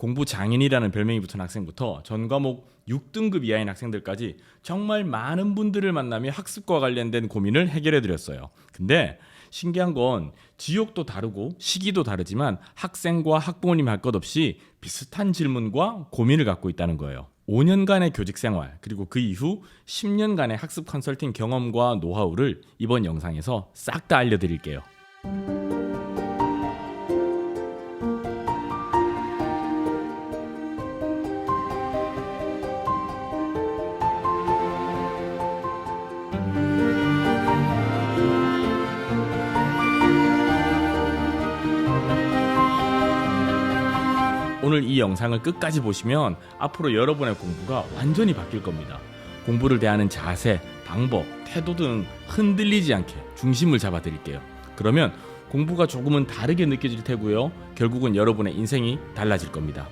공부 장인이라는 별명이 붙은 학생부터 전 과목 6등급 이하인 학생들까지 정말 많은 분들을 만나며 학습과 관련된 고민을 해결해 드렸어요. 근데 신기한 건 지역도 다르고 시기도 다르지만 학생과 학부모님 할 것 없이 비슷한 질문과 고민을 갖고 있다는 거예요. 5년간의 교직 생활 그리고 그 이후 10년간의 학습 컨설팅 경험과 노하우를 이번 영상에서 싹 다 알려드릴게요. 오늘 이 영상을 끝까지 보시면 앞으로 여러분의 공부가 완전히 바뀔 겁니다. 공부를 대하는 자세, 방법, 태도 등 흔들리지 않게 중심을 잡아 드릴게요. 그러면 공부가 조금은 다르게 느껴질 테고요. 결국은 여러분의 인생이 달라질 겁니다.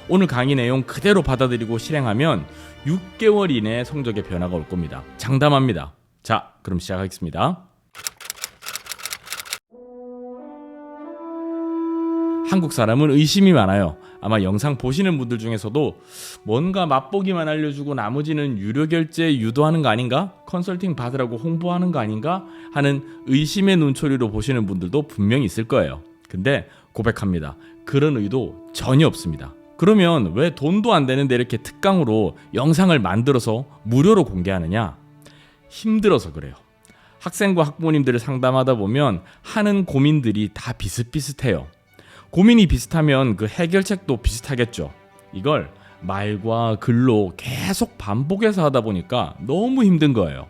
오늘 강의 내용 그대로 받아들이고 실행하면 6개월 이내에 성적에 변화가 올 겁니다. 장담합니다. 자, 그럼 시작하겠습니다. 한국 사람은 의심이 많아요. 아마 영상 보시는 분들 중에서도 뭔가 맛보기만 알려주고 나머지는 유료 결제 유도하는 거 아닌가? 컨설팅 받으라고 홍보하는 거 아닌가? 하는 의심의 눈초리로 보시는 분들도 분명히 있을 거예요. 근데 고백합니다. 그런 의도 전혀 없습니다. 그러면 왜 돈도 안 되는데 이렇게 특강으로 영상을 만들어서 무료로 공개하느냐? 힘들어서 그래요. 학생과 학부모님들을 상담하다 보면 하는 고민들이 다 비슷비슷해요. 고민이 비슷하면 그 해결책도 비슷하겠죠. 이걸 말과 글로 계속 반복해서 하다 보니까 너무 힘든 거예요.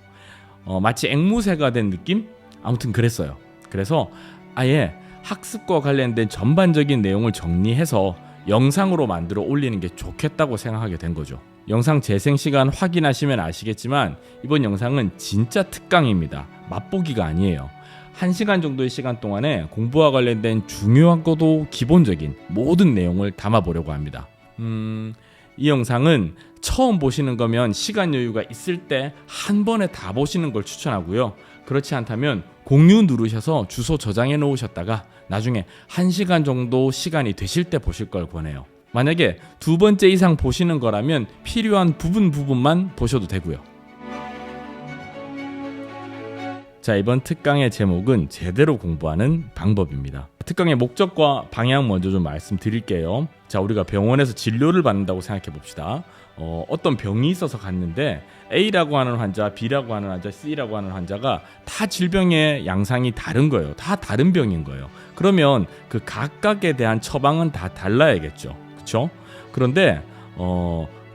마치 앵무새가 된 느낌? 아무튼 그랬어요. 그래서 아예 학습과 관련된 전반적인 내용을 정리해서 영상으로 만들어 올리는 게 좋겠다고 생각하게 된 거죠. 영상 재생 시간 확인하시면 아시겠지만 이번 영상은 진짜 특강입니다. 맛보기가 아니에요. 1시간 정도의 시간 동안에 공부와 관련된 중요하고도 기본적인 모든 내용을 담아보려고 합니다. 이 영상은 처음 보시는 거면 시간 여유가 있을 때 한 번에 다 보시는 걸 추천하고요. 그렇지 않다면 공유 누르셔서 주소 저장해 놓으셨다가 나중에 1시간 정도 시간이 되실 때 보실 걸 권해요. 만약에 2번째 이상 보시는 거라면 필요한 부분만 보셔도 되고요. 자, 이번 특강의 제목은 제대로 공부하는 방법입니다. 특강의 목적과 방향 먼저 좀 말씀드릴게요. 자, 우리가 병원에서 진료를 받는다고 생각해 봅시다. 어떤 병이 있어서 갔는데 A라고 하는 환자, B라고 하는 환자, C라고 하는 환자가 다 질병의 양상이 다른 거예요. 다 다른 병인 거예요. 그러면 그 각각에 대한 처방은 다 달라야겠죠. 그렇죠? 그런데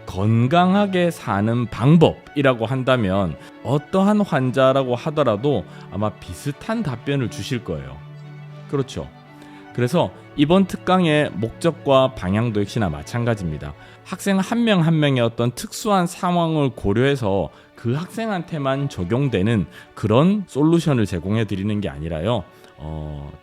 건강하게 사는 방법이라고 한다면 어떠한 환자라고 하더라도 아마 비슷한 답변을 주실 거예요. 그렇죠. 그래서 이번 특강의 목적과 방향도 역시나 마찬가지입니다. 학생 한 명 한 명의 어떤 특수한 상황을 고려해서 그 학생한테만 적용되는 그런 솔루션을 제공해 드리는 게 아니라요.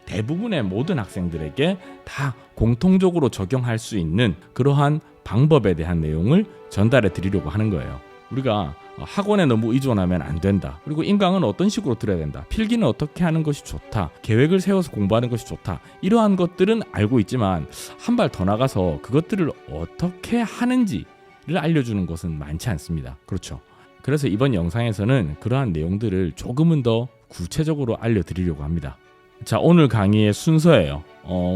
대부분의 모든 학생들에게 다 공통적으로 적용할 수 있는 그러한 방법에 대한 내용을 전달해 드리려고 하는 거예요. 우리가 학원에 너무 의존하면 안 된다. 그리고 인강은 어떤 식으로 들어야 된다. 필기는 어떻게 하는 것이 좋다. 계획을 세워서 공부하는 것이 좋다. 이러한 것들은 알고 있지만 한 발 더 나가서 그것들을 어떻게 하는지를 알려주는 것은 많지 않습니다. 그렇죠. 그래서 이번 영상에서는 그러한 내용들을 조금은 더 구체적으로 알려드리려고 합니다. 자, 오늘 강의의 순서예요.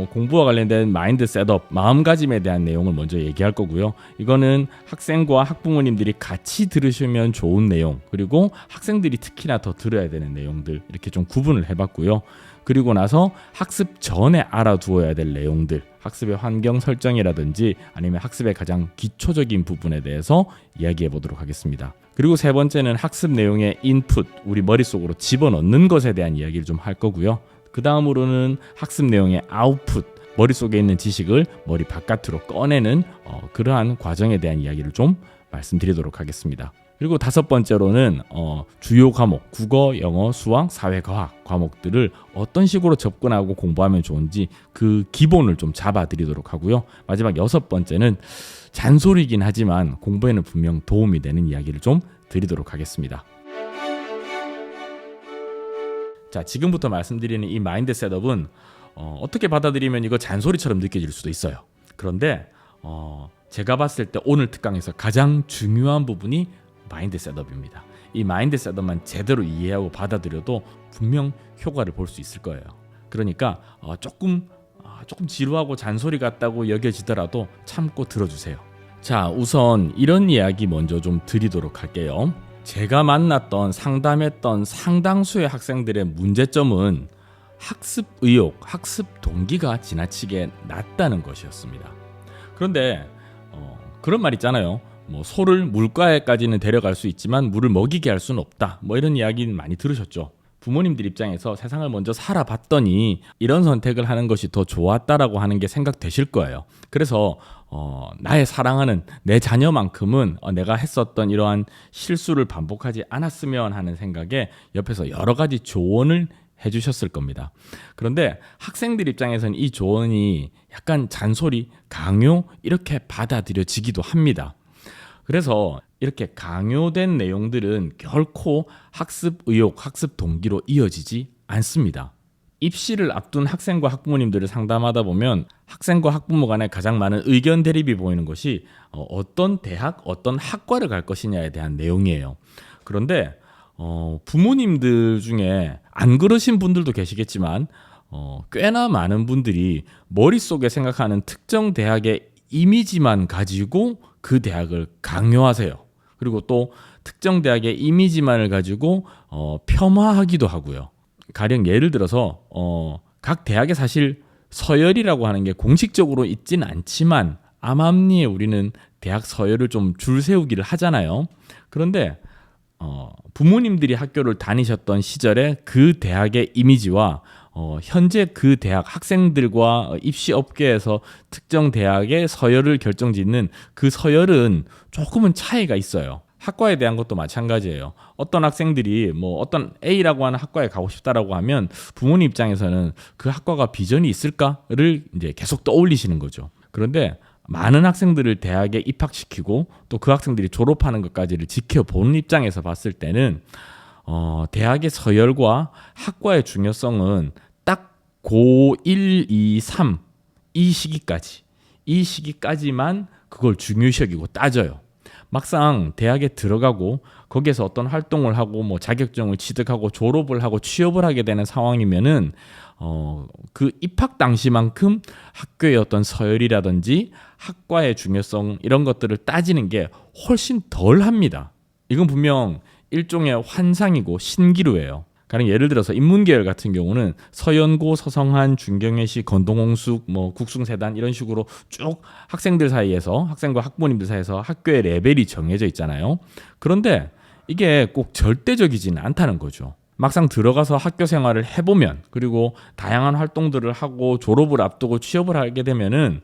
공부와 관련된 마인드 셋업, 마음가짐에 대한 내용을 먼저 얘기할 거고요. 이거는 학생과 학부모님들이 같이 들으시면 좋은 내용, 그리고 학생들이 특히나 더 들어야 되는 내용들 이렇게 좀 구분을 해봤고요. 그리고 나서 학습 전에 알아두어야 될 내용들, 학습의 환경 설정이라든지 아니면 학습의 가장 기초적인 부분에 대해서 이야기해 보도록 하겠습니다. 그리고 세 번째는 학습 내용의 인풋, 우리 머릿속으로 집어넣는 것에 대한 이야기를 좀 할 거고요. 그 다음으로는 학습 내용의 아웃풋, 머릿속에 있는 지식을 머리 바깥으로 꺼내는 그러한 과정에 대한 이야기를 좀 말씀드리도록 하겠습니다. 그리고 5번째로는 주요 과목, 국어, 영어, 수학, 사회과학 과목들을 어떤 식으로 접근하고 공부하면 좋은지 그 기본을 좀 잡아드리도록 하고요. 마지막 6번째는 잔소리긴 하지만 공부에는 분명 도움이 되는 이야기를 좀 드리도록 하겠습니다. 자, 지금부터 말씀드리는 이 마인드 셋업은 어떻게 받아들이면 이거 잔소리처럼 느껴질 수도 있어요. 그런데 제가 봤을 때 오늘 특강에서 가장 중요한 부분이 마인드 셋업입니다. 이 마인드 셋업만 제대로 이해하고 받아들여도 분명 효과를 볼 수 있을 거예요. 그러니까 조금 지루하고 잔소리 같다고 여겨지더라도 참고 들어주세요. 자, 우선 이런 이야기 먼저 좀 드리도록 할게요. 제가 만났던 상담했던 상당수의 학생들의 문제점은 학습 의욕, 학습 동기가 지나치게 낮다는 것이었습니다. 그런데 그런 말 있잖아요. 소를 물가에까지는 데려갈 수 있지만 물을 먹이게 할 수는 없다. 이런 이야기는 많이 들으셨죠. 부모님들 입장에서 세상을 먼저 살아봤더니 이런 선택을 하는 것이 더 좋았다라고 하는 게 생각되실 거예요. 그래서 나의 사랑하는 내 자녀만큼은 내가 했었던 이러한 실수를 반복하지 않았으면 하는 생각에 옆에서 여러 가지 조언을 해주셨을 겁니다. 그런데 학생들 입장에서는 이 조언이 약간 잔소리, 강요 이렇게 받아들여지기도 합니다. 그래서 이렇게 강요된 내용들은 결코 학습 의욕, 학습 동기로 이어지지 않습니다. 입시를 앞둔 학생과 학부모님들을 상담하다 보면 학생과 학부모 간에 가장 많은 의견 대립이 보이는 것이 어떤 대학, 어떤 학과를 갈 것이냐에 대한 내용이에요. 그런데 부모님들 중에 안 그러신 분들도 계시겠지만 꽤나 많은 분들이 머릿속에 생각하는 특정 대학의 이미지만 가지고 그 대학을 강요하세요. 그리고 또 특정 대학의 이미지만을 가지고 폄하하기도 하고요. 가령 예를 들어서 각 대학에 사실 서열이라고 하는 게 공식적으로 있진 않지만 암암리에 우리는 대학 서열을 좀 줄 세우기를 하잖아요. 그런데 부모님들이 학교를 다니셨던 시절에 그 대학의 이미지와 현재 그 대학 학생들과 입시 업계에서 특정 대학의 서열을 결정짓는 그 서열은 조금은 차이가 있어요. 학과에 대한 것도 마찬가지예요. 어떤 학생들이 어떤 A라고 하는 학과에 가고 싶다라고 하면 부모님 입장에서는 그 학과가 비전이 있을까를 이제 계속 떠올리시는 거죠. 그런데 많은 학생들을 대학에 입학시키고 또 그 학생들이 졸업하는 것까지를 지켜보는 입장에서 봤을 때는 대학의 서열과 학과의 중요성은 딱 고1, 2, 3 이 시기까지만 그걸 중요시 여기고 따져요. 막상 대학에 들어가고 거기에서 어떤 활동을 하고 자격증을 취득하고 졸업을 하고 취업을 하게 되는 상황이면은 그 입학 당시만큼 학교의 어떤 서열이라든지 학과의 중요성 이런 것들을 따지는 게 훨씬 덜 합니다. 이건 분명 일종의 환상이고 신기루예요. 가령 예를 들어서 인문계열 같은 경우는 서연고, 서성한, 중경외시, 건동홍숙, 국숭세단 이런 식으로 쭉 학생들 사이에서 학생과 학부모님들 사이에서 학교의 레벨이 정해져 있잖아요. 그런데 이게 꼭 절대적이지는 않다는 거죠. 막상 들어가서 학교 생활을 해보면 그리고 다양한 활동들을 하고 졸업을 앞두고 취업을 하게 되면은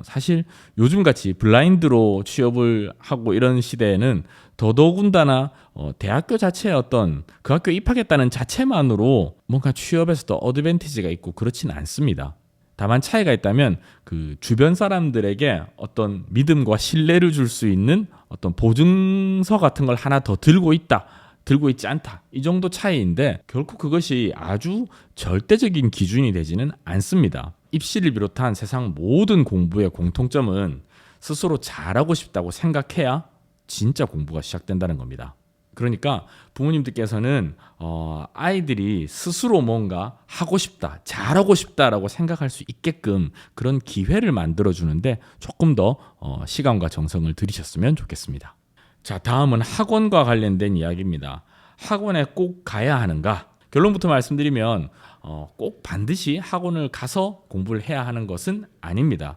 사실 요즘같이 블라인드로 취업을 하고 이런 시대에는 더더군다나 대학교 자체의 어떤 그 학교에 입학했다는 자체만으로 뭔가 취업에서도 어드밴티지가 있고 그렇지는 않습니다. 다만 차이가 있다면 그 주변 사람들에게 어떤 믿음과 신뢰를 줄 수 있는 어떤 보증서 같은 걸 하나 더 들고 있지 않다. 이 정도 차이인데 결코 그것이 아주 절대적인 기준이 되지는 않습니다. 입시를 비롯한 세상 모든 공부의 공통점은 스스로 잘하고 싶다고 생각해야 진짜 공부가 시작된다는 겁니다. 그러니까 부모님들께서는 아이들이 스스로 뭔가 하고 싶다, 잘하고 싶다라고 생각할 수 있게끔 그런 기회를 만들어주는데 조금 더 시간과 정성을 들이셨으면 좋겠습니다. 자, 다음은 학원과 관련된 이야기입니다. 학원에 꼭 가야 하는가? 결론부터 말씀드리면 꼭 반드시 학원을 가서 공부를 해야 하는 것은 아닙니다.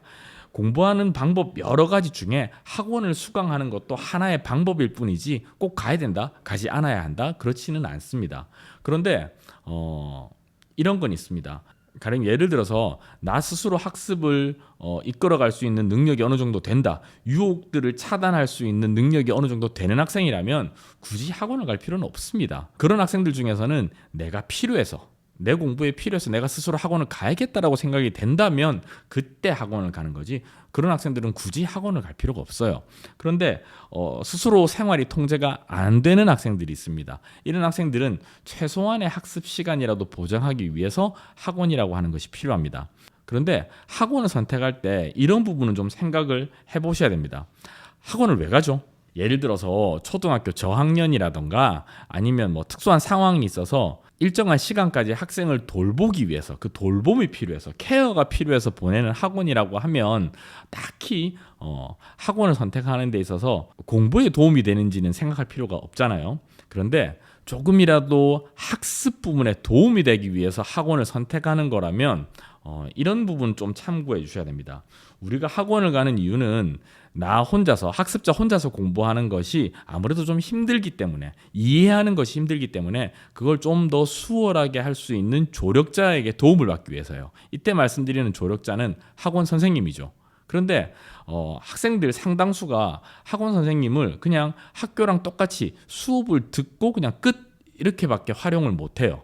공부하는 방법 여러 가지 중에 학원을 수강하는 것도 하나의 방법일 뿐이지 꼭 가야 된다, 가지 않아야 한다 그렇지는 않습니다. 그런데 이런 건 있습니다. 가령 예를 들어서 나 스스로 학습을 이끌어갈 수 있는 능력이 어느 정도 된다, 유혹들을 차단할 수 있는 능력이 어느 정도 되는 학생이라면 굳이 학원을 갈 필요는 없습니다. 그런 학생들 중에서는 내가 필요해서, 내 공부에 필요해서 내가 스스로 학원을 가야겠다라고 생각이 된다면 그때 학원을 가는 거지, 그런 학생들은 굳이 학원을 갈 필요가 없어요. 그런데 스스로 생활이 통제가 안 되는 학생들이 있습니다. 이런 학생들은 최소한의 학습 시간이라도 보장하기 위해서 학원이라고 하는 것이 필요합니다. 그런데 학원을 선택할 때 이런 부분은 좀 생각을 해보셔야 됩니다. 학원을 왜 가죠? 예를 들어서 초등학교 저학년이라던가 아니면 뭐 특수한 상황이 있어서 일정한 시간까지 학생을 돌보기 위해서, 그 돌봄이 필요해서, 케어가 필요해서 보내는 학원이라고 하면 딱히 학원을 선택하는 데 있어서 공부에 도움이 되는지는 생각할 필요가 없잖아요. 그런데 조금이라도 학습 부분에 도움이 되기 위해서 학원을 선택하는 거라면 이런 부분 좀 참고해 주셔야 됩니다. 우리가 학원을 가는 이유는 나 혼자서, 학습자 혼자서 공부하는 것이 아무래도 좀 힘들기 때문에, 이해하는 것이 힘들기 때문에 그걸 좀 더 수월하게 할 수 있는 조력자에게 도움을 받기 위해서요. 이때 말씀드리는 조력자는 학원 선생님이죠. 그런데 학생들 상당수가 학원 선생님을 그냥 학교랑 똑같이 수업을 듣고 그냥 끝 이렇게밖에 활용을 못해요.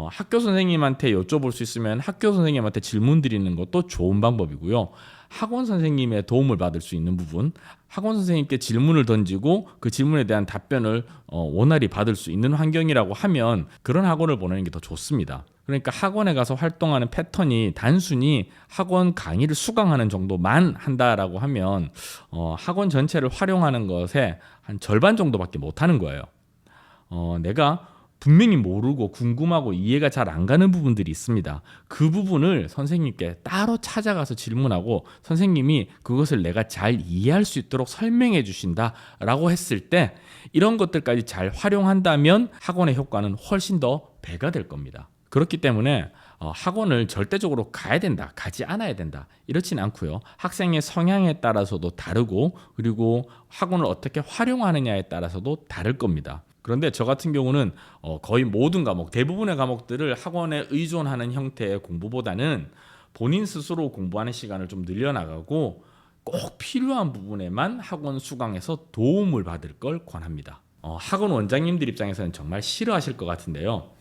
학교 선생님한테 여쭤볼 수 있으면 학교 선생님한테 질문 드리는 것도 좋은 방법이고요. 학원 선생님의 도움을 받을 수 있는 부분, 학원 선생님께 질문을 던지고 그 질문에 대한 답변을 원활히 받을 수 있는 환경이라고 하면 그런 학원을 보내는 게 더 좋습니다. 그러니까 학원에 가서 활동하는 패턴이 단순히 학원 강의를 수강하는 정도만 한다라고 하면 학원 전체를 활용하는 것에 한 절반 정도밖에 못하는 거예요. 내가 분명히 모르고 궁금하고 이해가 잘 안 가는 부분들이 있습니다. 그 부분을 선생님께 따로 찾아가서 질문하고 선생님이 그것을 내가 잘 이해할 수 있도록 설명해 주신다라고 했을 때 이런 것들까지 잘 활용한다면 학원의 효과는 훨씬 더 배가 될 겁니다. 그렇기 때문에 학원을 절대적으로 가야 된다, 가지 않아야 된다 이렇진 않고요. 학생의 성향에 따라서도 다르고 그리고 학원을 어떻게 활용하느냐에 따라서도 다를 겁니다. 그런데 저 같은 경우는 거의 모든 과목, 대부분의 과목들을 학원에 의존하는 형태의 공부보다는 본인 스스로 공부하는 시간을 좀 늘려나가고 꼭 필요한 부분에만 학원 수강해서 도움을 받을 걸 권합니다. 학원 원장님들 입장에서는 정말 싫어하실 것 같은데요.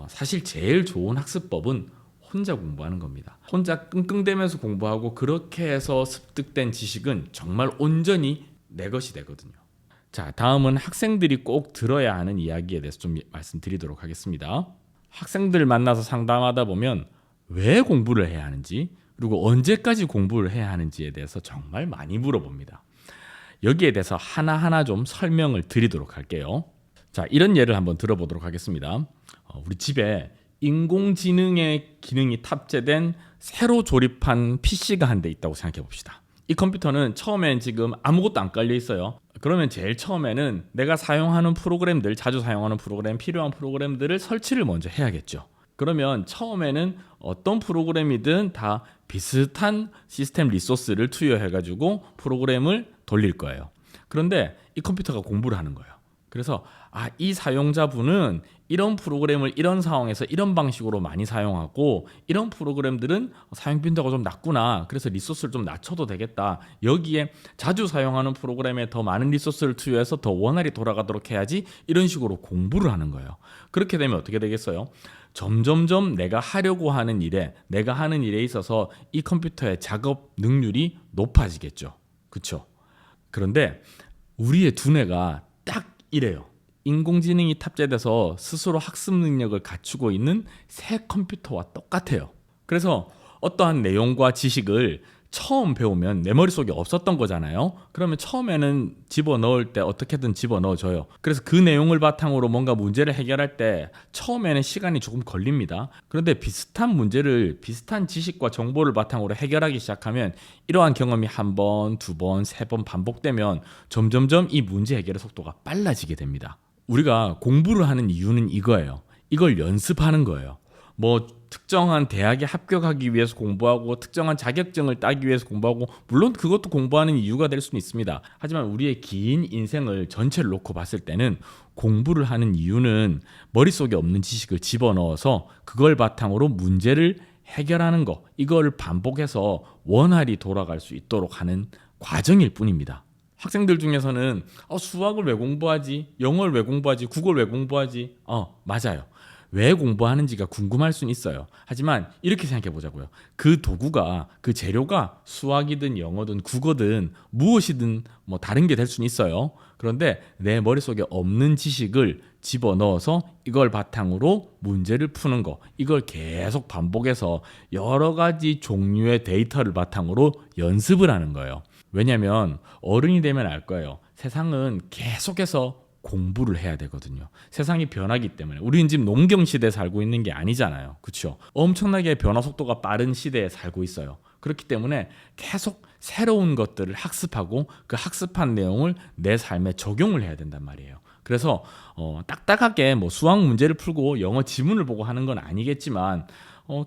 사실 제일 좋은 학습법은 혼자 공부하는 겁니다. 혼자 끙끙대면서 공부하고 그렇게 해서 습득된 지식은 정말 온전히 내 것이 되거든요. 자, 다음은 학생들이 꼭 들어야 하는 이야기에 대해서 좀 말씀드리도록 하겠습니다. 학생들 만나서 상담하다 보면 왜 공부를 해야 하는지 그리고 언제까지 공부를 해야 하는지에 대해서 정말 많이 물어봅니다. 여기에 대해서 하나하나 좀 설명을 드리도록 할게요. 자, 이런 예를 한번 들어보도록 하겠습니다. 우리 집에 인공지능의 기능이 탑재된 새로 조립한 PC가 한 대 있다고 생각해 봅시다. 이 컴퓨터는 처음엔 지금 아무것도 안 깔려 있어요. 그러면 제일 처음에는 내가 사용하는 프로그램들, 자주 사용하는 프로그램, 필요한 프로그램들을 설치를 먼저 해야겠죠. 그러면 처음에는 어떤 프로그램이든 다 비슷한 시스템 리소스를 투여해가지고 프로그램을 돌릴 거예요. 그런데 이 컴퓨터가 공부를 하는 거예요. 그래서 이 사용자분은 이런 프로그램을 이런 상황에서 이런 방식으로 많이 사용하고 이런 프로그램들은 사용 빈도가 좀 낮구나. 그래서 리소스를 좀 낮춰도 되겠다. 여기에 자주 사용하는 프로그램에 더 많은 리소스를 투여해서 더 원활히 돌아가도록 해야지. 이런 식으로 공부를 하는 거예요. 그렇게 되면 어떻게 되겠어요? 점점점 내가 하려고 하는 일에, 내가 하는 일에 있어서 이 컴퓨터의 작업 능률이 높아지겠죠. 그렇죠? 그런데 우리의 두뇌가 딱 이래요. 인공지능이 탑재돼서 스스로 학습 능력을 갖추고 있는 새 컴퓨터와 똑같아요. 그래서 어떠한 내용과 지식을 처음 배우면 내 머릿속에 없었던 거잖아요. 그러면 처음에는 집어넣을 때 어떻게든 집어넣어줘요. 그래서 그 내용을 바탕으로 뭔가 문제를 해결할 때 처음에는 시간이 조금 걸립니다. 그런데 비슷한 문제를 비슷한 지식과 정보를 바탕으로 해결하기 시작하면 이러한 경험이 한 번, 두 번, 세 번 반복되면 점점점 이 문제 해결의 속도가 빨라지게 됩니다. 우리가 공부를 하는 이유는 이거예요. 이걸 연습하는 거예요. 뭐 특정한 대학에 합격하기 위해서 공부하고 특정한 자격증을 따기 위해서 공부하고 물론 그것도 공부하는 이유가 될 수는 있습니다. 하지만 우리의 긴 인생을 전체를 놓고 봤을 때는 공부를 하는 이유는 머릿속에 없는 지식을 집어넣어서 그걸 바탕으로 문제를 해결하는 거, 이걸 반복해서 원활히 돌아갈 수 있도록 하는 과정일 뿐입니다. 학생들 중에서는 수학을 왜 공부하지? 영어를 왜 공부하지? 국어를 왜 공부하지? 맞아요. 왜 공부하는지가 궁금할 수는 있어요. 하지만 이렇게 생각해 보자고요. 그 도구가, 그 재료가 수학이든 영어든 국어든 무엇이든 뭐 다른 게 될 수는 있어요. 그런데 내 머릿속에 없는 지식을 집어넣어서 이걸 바탕으로 문제를 푸는 거, 이걸 계속 반복해서 여러 가지 종류의 데이터를 바탕으로 연습을 하는 거예요. 왜냐하면 어른이 되면 알 거예요. 세상은 계속해서 공부를 해야 되거든요. 세상이 변하기 때문에. 우리는 지금 농경 시대에 살고 있는 게 아니잖아요. 그렇죠? 엄청나게 변화 속도가 빠른 시대에 살고 있어요. 그렇기 때문에 계속 새로운 것들을 학습하고 그 학습한 내용을 내 삶에 적용을 해야 된단 말이에요. 그래서 딱딱하게 뭐 수학 문제를 풀고 영어 지문을 보고 하는 건 아니겠지만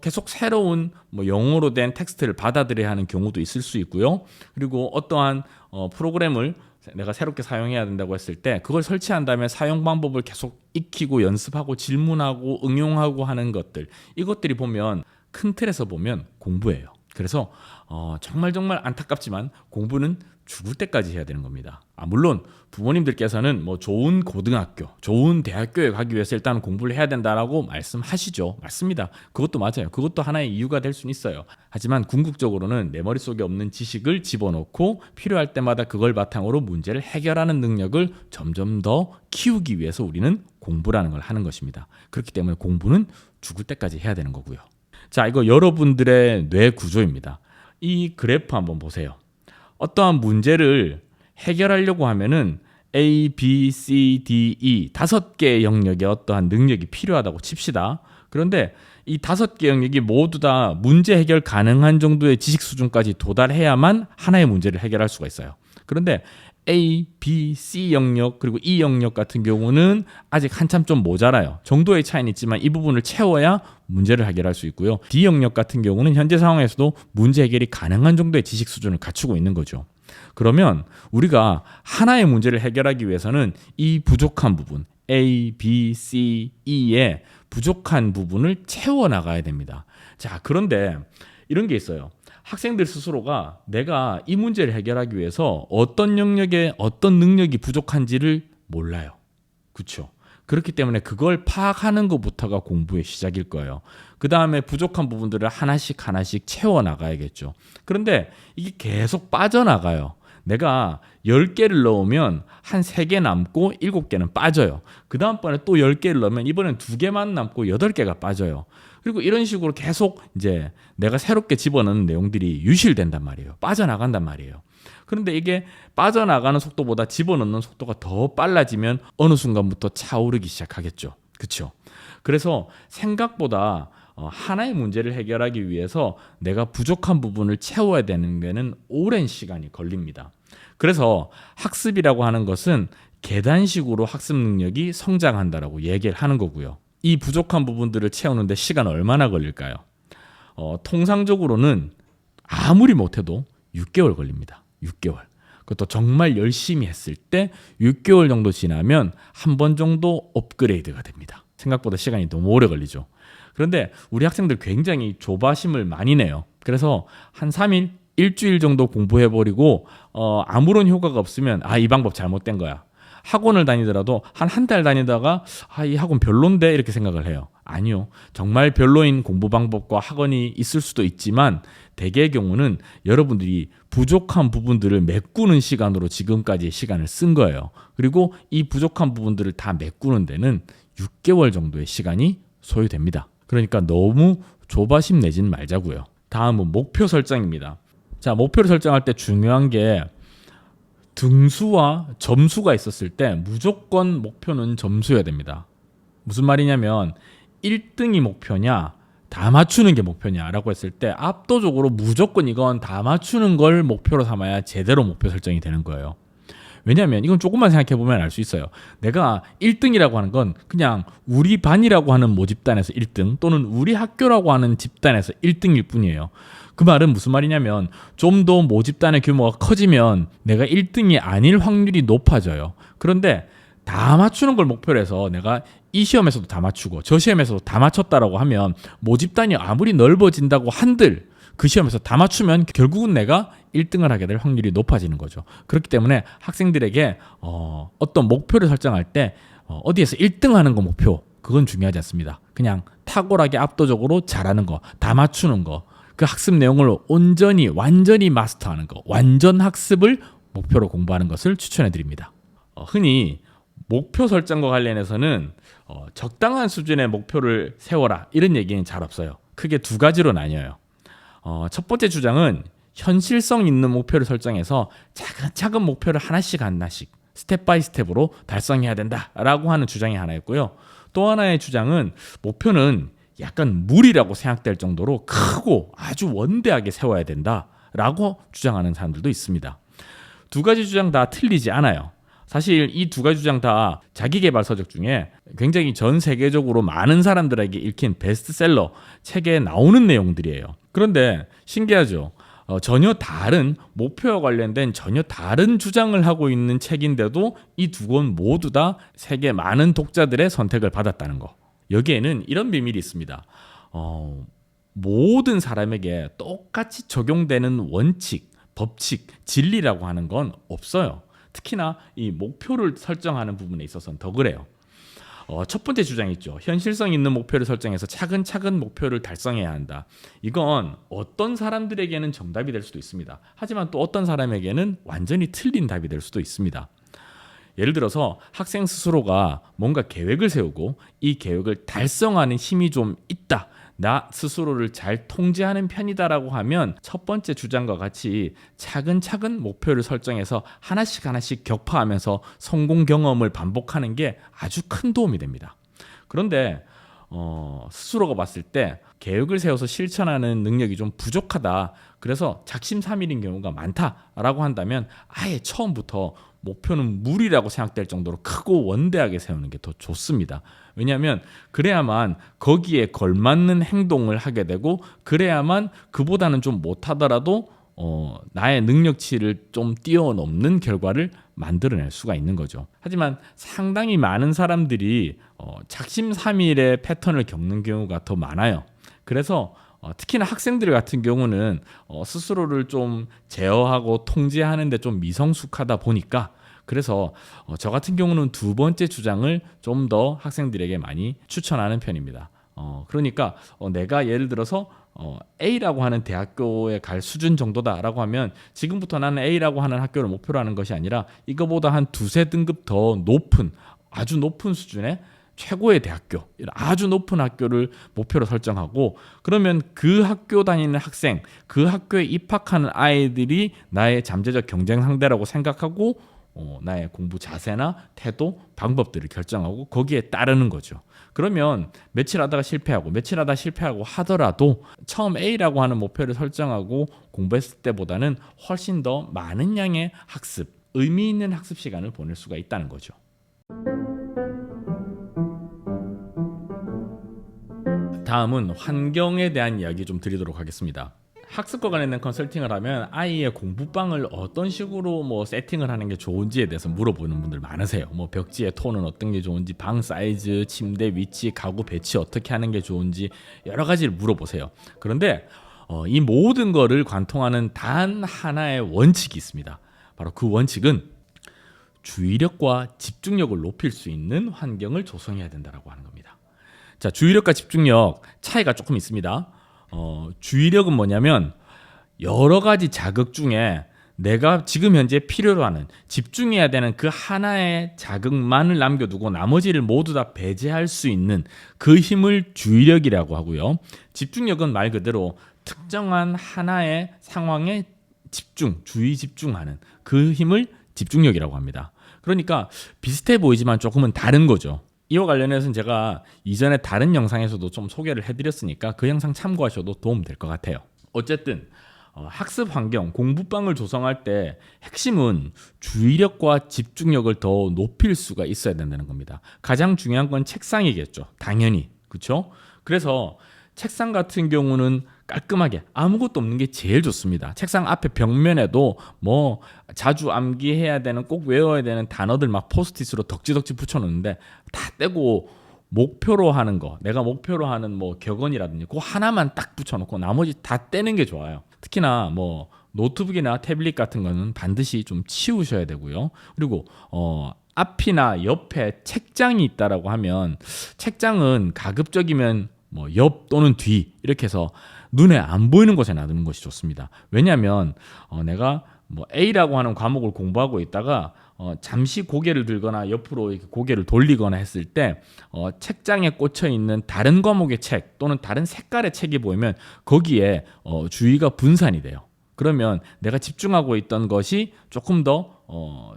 계속 새로운 뭐 영어로 된 텍스트를 받아들여야 하는 경우도 있을 수 있고요. 그리고 어떠한 프로그램을 내가 새롭게 사용해야 된다고 했을 때 그걸 설치한 다음에 사용 방법을 계속 익히고 연습하고 질문하고 응용하고 하는 것들, 이것들이 보면 큰 틀에서 보면 공부예요. 그래서 정말 안타깝지만 공부는 죽을 때까지 해야 되는 겁니다. 물론 부모님들께서는 뭐 좋은 고등학교, 좋은 대학교에 가기 위해서 일단 공부를 해야 된다라고 말씀하시죠. 맞습니다. 그것도 맞아요. 그것도 하나의 이유가 될 수는 있어요. 하지만 궁극적으로는 내 머릿속에 없는 지식을 집어넣고 필요할 때마다 그걸 바탕으로 문제를 해결하는 능력을 점점 더 키우기 위해서 우리는 공부라는 걸 하는 것입니다. 그렇기 때문에 공부는 죽을 때까지 해야 되는 거고요. 자, 이거 여러분들의 뇌 구조입니다. 이 그래프 한번 보세요. 어떠한 문제를 해결하려고 하면은 A, B, C, D, E 5개의 영역에 어떠한 능력이 필요하다고 칩시다. 그런데 이 5개 영역이 모두 다 문제 해결 가능한 정도의 지식 수준까지 도달해야만 하나의 문제를 해결할 수가 있어요. 그런데 A, B, C 영역 그리고 E 영역 같은 경우는 아직 한참 좀 모자라요. 정도의 차이는 있지만 이 부분을 채워야 문제를 해결할 수 있고요. D 영역 같은 경우는 현재 상황에서도 문제 해결이 가능한 정도의 지식 수준을 갖추고 있는 거죠. 그러면 우리가 하나의 문제를 해결하기 위해서는 이 부족한 부분 A, B, C, E의 부족한 부분을 채워나가야 됩니다. 자, 그런데 이런 게 있어요. 학생들 스스로가 내가 이 문제를 해결하기 위해서 어떤 영역에 어떤 능력이 부족한지를 몰라요. 그렇죠? 그렇기 때문에 그걸 파악하는 것부터가 공부의 시작일 거예요. 그 다음에 부족한 부분들을 하나씩 채워나가야겠죠. 그런데 이게 계속 빠져나가요. 내가 10개를 넣으면 한 3개 남고 7개는 빠져요. 그 다음번에 또 10개를 넣으면 이번엔 2개만 남고 8개가 빠져요. 그리고 이런 식으로 계속 이제 내가 새롭게 집어넣는 내용들이 유실된단 말이에요. 빠져나간단 말이에요. 그런데 이게 빠져나가는 속도보다 집어넣는 속도가 더 빨라지면 어느 순간부터 차오르기 시작하겠죠. 그렇죠? 그래서 생각보다 하나의 문제를 해결하기 위해서 내가 부족한 부분을 채워야 되는 데는 오랜 시간이 걸립니다. 그래서 학습이라고 하는 것은 계단식으로 학습 능력이 성장한다라고 얘기를 하는 거고요. 이 부족한 부분들을 채우는데 시간 얼마나 걸릴까요? 통상적으로는 아무리 못해도 6개월 걸립니다. 6개월. 그것도 정말 열심히 했을 때 6개월 정도 지나면 한 번 정도 업그레이드가 됩니다. 생각보다 시간이 너무 오래 걸리죠. 그런데 우리 학생들 굉장히 조바심을 많이 내요. 그래서 한 3일, 일주일 정도 공부해버리고 아무런 효과가 없으면 이 방법 잘못된 거야. 학원을 다니더라도 한 달 다니다가 이 학원 별론데 이렇게 생각을 해요. 아니요. 정말 별로인 공부 방법과 학원이 있을 수도 있지만 대개의 경우는 여러분들이 부족한 부분들을 메꾸는 시간으로 지금까지 시간을 쓴 거예요. 그리고 이 부족한 부분들을 다 메꾸는 데는 6개월 정도의 시간이 소요됩니다. 그러니까 너무 조바심 내지는 말자고요. 다음은 목표 설정입니다. 자, 목표를 설정할 때 중요한 게 등수와 점수가 있었을 때 무조건 목표는 점수여야 됩니다. 무슨 말이냐면 1등이 목표냐 다 맞추는 게 목표냐라고 했을 때 압도적으로 무조건 이건 다 맞추는 걸 목표로 삼아야 제대로 목표 설정이 되는 거예요. 왜냐하면 이건 조금만 생각해보면 알 수 있어요. 내가 1등이라고 하는 건 그냥 우리 반이라고 하는 모집단에서 1등 또는 우리 학교라고 하는 집단에서 1등일 뿐이에요. 그 말은 무슨 말이냐면 좀 더 모집단의 규모가 커지면 내가 1등이 아닐 확률이 높아져요. 그런데 다 맞추는 걸 목표로 해서 내가 이 시험에서도 다 맞추고 저 시험에서도 다 맞췄다라고 하면 모집단이 아무리 넓어진다고 한들 그 시험에서 다 맞추면 결국은 내가 1등을 하게 될 확률이 높아지는 거죠. 그렇기 때문에 학생들에게 어떤 목표를 설정할 때 어디에서 1등하는 거 목표 그건 중요하지 않습니다. 그냥 탁월하게 압도적으로 잘하는 거, 다 맞추는 거, 그 학습 내용을 온전히 완전히 마스터하는 거, 완전 학습을 목표로 공부하는 것을 추천해 드립니다. 흔히 목표 설정과 관련해서는 적당한 수준의 목표를 세워라 이런 얘기는 잘 없어요. 크게 두 가지로 나뉘어요. 첫 번째 주장은 현실성 있는 목표를 설정해서 차근차근 목표를 하나씩 스텝 바이 스텝으로 달성해야 된다라고 하는 주장이 하나 있고요. 또 하나의 주장은 목표는 약간 무리라고 생각될 정도로 크고 아주 원대하게 세워야 된다라고 주장하는 사람들도 있습니다. 두 가지 주장 다 틀리지 않아요. 사실 이 두 가지 주장 다 자기계발 서적 중에 굉장히 전 세계적으로 많은 사람들에게 읽힌 베스트셀러 책에 나오는 내용들이에요. 그런데 신기하죠. 전혀 다른 목표와 관련된 전혀 다른 주장을 하고 있는 책인데도 이 두 권 모두 다 세계 많은 독자들의 선택을 받았다는 거. 여기에는 이런 비밀이 있습니다. 모든 사람에게 똑같이 적용되는 원칙, 법칙, 진리라고 하는 건 없어요. 특히나 이 목표를 설정하는 부분에 있어서는 더 그래요. 첫 번째 주장이 있죠. 현실성 있는 목표를 설정해서 차근차근 목표를 달성해야 한다. 이건 어떤 사람들에게는 정답이 될 수도 있습니다. 하지만 또 어떤 사람에게는 완전히 틀린 답이 될 수도 있습니다. 예를 들어서 학생 스스로가 뭔가 계획을 세우고 이 계획을 달성하는 힘이 좀 있다. 나 스스로를 잘 통제하는 편이다라고 하면 첫 번째 주장과 같이 차근차근 목표를 설정해서 하나씩 격파하면서 성공 경험을 반복하는 게 아주 큰 도움이 됩니다. 그런데 스스로가 봤을 때 계획을 세워서 실천하는 능력이 좀 부족하다. 그래서 작심삼일인 경우가 많다라고 한다면 아예 처음부터 목표는 무리라고 생각될 정도로 크고 원대하게 세우는 게 더 좋습니다. 왜냐하면 그래야만 거기에 걸맞는 행동을 하게 되고 그래야만 그보다는 좀 못하더라도 나의 능력치를 좀 뛰어넘는 결과를 만들어낼 수가 있는 거죠. 하지만 상당히 많은 사람들이 작심삼일의 패턴을 겪는 경우가 더 많아요. 그래서 특히나 학생들 같은 경우는 스스로를 좀 제어하고 통제하는 데 좀 미성숙하다 보니까 그래서 저 같은 경우는 두 번째 주장을 좀 더 학생들에게 많이 추천하는 편입니다. 그러니까 내가 예를 들어서 A라고 하는 대학교에 갈 수준 정도다라고 하면 지금부터 나는 A라고 하는 학교를 목표로 하는 것이 아니라 이거보다 한 두세 등급 더 높은 아주 높은 수준의 최고의 대학교, 아주 높은 학교를 목표로 설정하고 그러면 그 학교 다니는 학생, 그 학교에 입학하는 아이들이 나의 잠재적 경쟁 상대라고 생각하고 나의 공부 자세나 태도, 방법들을 결정하고 거기에 따르는 거죠. 그러면 며칠 하다가 실패하고 하더라도 처음 A라고 하는 목표를 설정하고 공부했을 때보다는 훨씬 더 많은 양의 학습, 의미 있는 학습 시간을 보낼 수가 있다는 거죠. 다음은 환경에 대한 이야기 좀 드리도록 하겠습니다. 학습과 관련된 컨설팅을 하면 아이의 공부방을 어떤 식으로 세팅을 하는 게 좋은지에 대해서 물어보는 분들 많으세요. 벽지의 톤은 어떤 게 좋은지, 방 사이즈, 침대 위치, 가구 배치 어떻게 하는 게 좋은지 여러 가지를 물어보세요. 그런데 이 모든 거를 관통하는 단 하나의 원칙이 있습니다. 바로 그 원칙은 주의력과 집중력을 높일 수 있는 환경을 조성해야 된다고 하는 겁니다. 자, 주의력과 집중력 차이가 조금 있습니다. 주의력은 뭐냐면 여러 가지 자극 중에 내가 지금 현재 필요로 하는 집중해야 되는 그 하나의 자극만을 남겨두고 나머지를 모두 다 배제할 수 있는 그 힘을 주의력이라고 하고요. 집중력은 말 그대로 특정한 하나의 상황에 주의 집중하는 그 힘을 집중력이라고 합니다. 그러니까 비슷해 보이지만 조금은 다른 거죠. 이와 관련해서는 제가 이전에 다른 영상에서도 좀 소개를 해드렸으니까 그 영상 참고하셔도 도움될 것 같아요. 어쨌든 학습 환경, 공부방을 조성할 때 핵심은 주의력과 집중력을 더 높일 수가 있어야 된다는 겁니다. 가장 중요한 건 책상이겠죠. 당연히. 그렇죠? 그래서 책상 같은 경우는 깔끔하게 아무것도 없는 게 제일 좋습니다. 책상 앞에 벽면에도 자주 암기해야 되는 꼭 외워야 되는 단어들 막 포스트잇으로 덕지덕지 붙여놓는데 다 떼고 목표로 하는 거, 내가 목표로 하는 격언이라든지 그거 하나만 딱 붙여놓고 나머지 다 떼는 게 좋아요. 특히나 노트북이나 태블릿 같은 거는 반드시 좀 치우셔야 되고요. 그리고 앞이나 옆에 책장이 있다라고 하면 책장은 가급적이면 옆 또는 뒤 이렇게 해서 눈에 안 보이는 곳에 놔두는 것이 좋습니다. 왜냐하면 내가 A라고 하는 과목을 공부하고 있다가 잠시 고개를 들거나 옆으로 이렇게 고개를 돌리거나 했을 때 책장에 꽂혀 있는 다른 과목의 책 또는 다른 색깔의 책이 보이면 거기에 주의가 분산이 돼요. 그러면 내가 집중하고 있던 것이 조금 더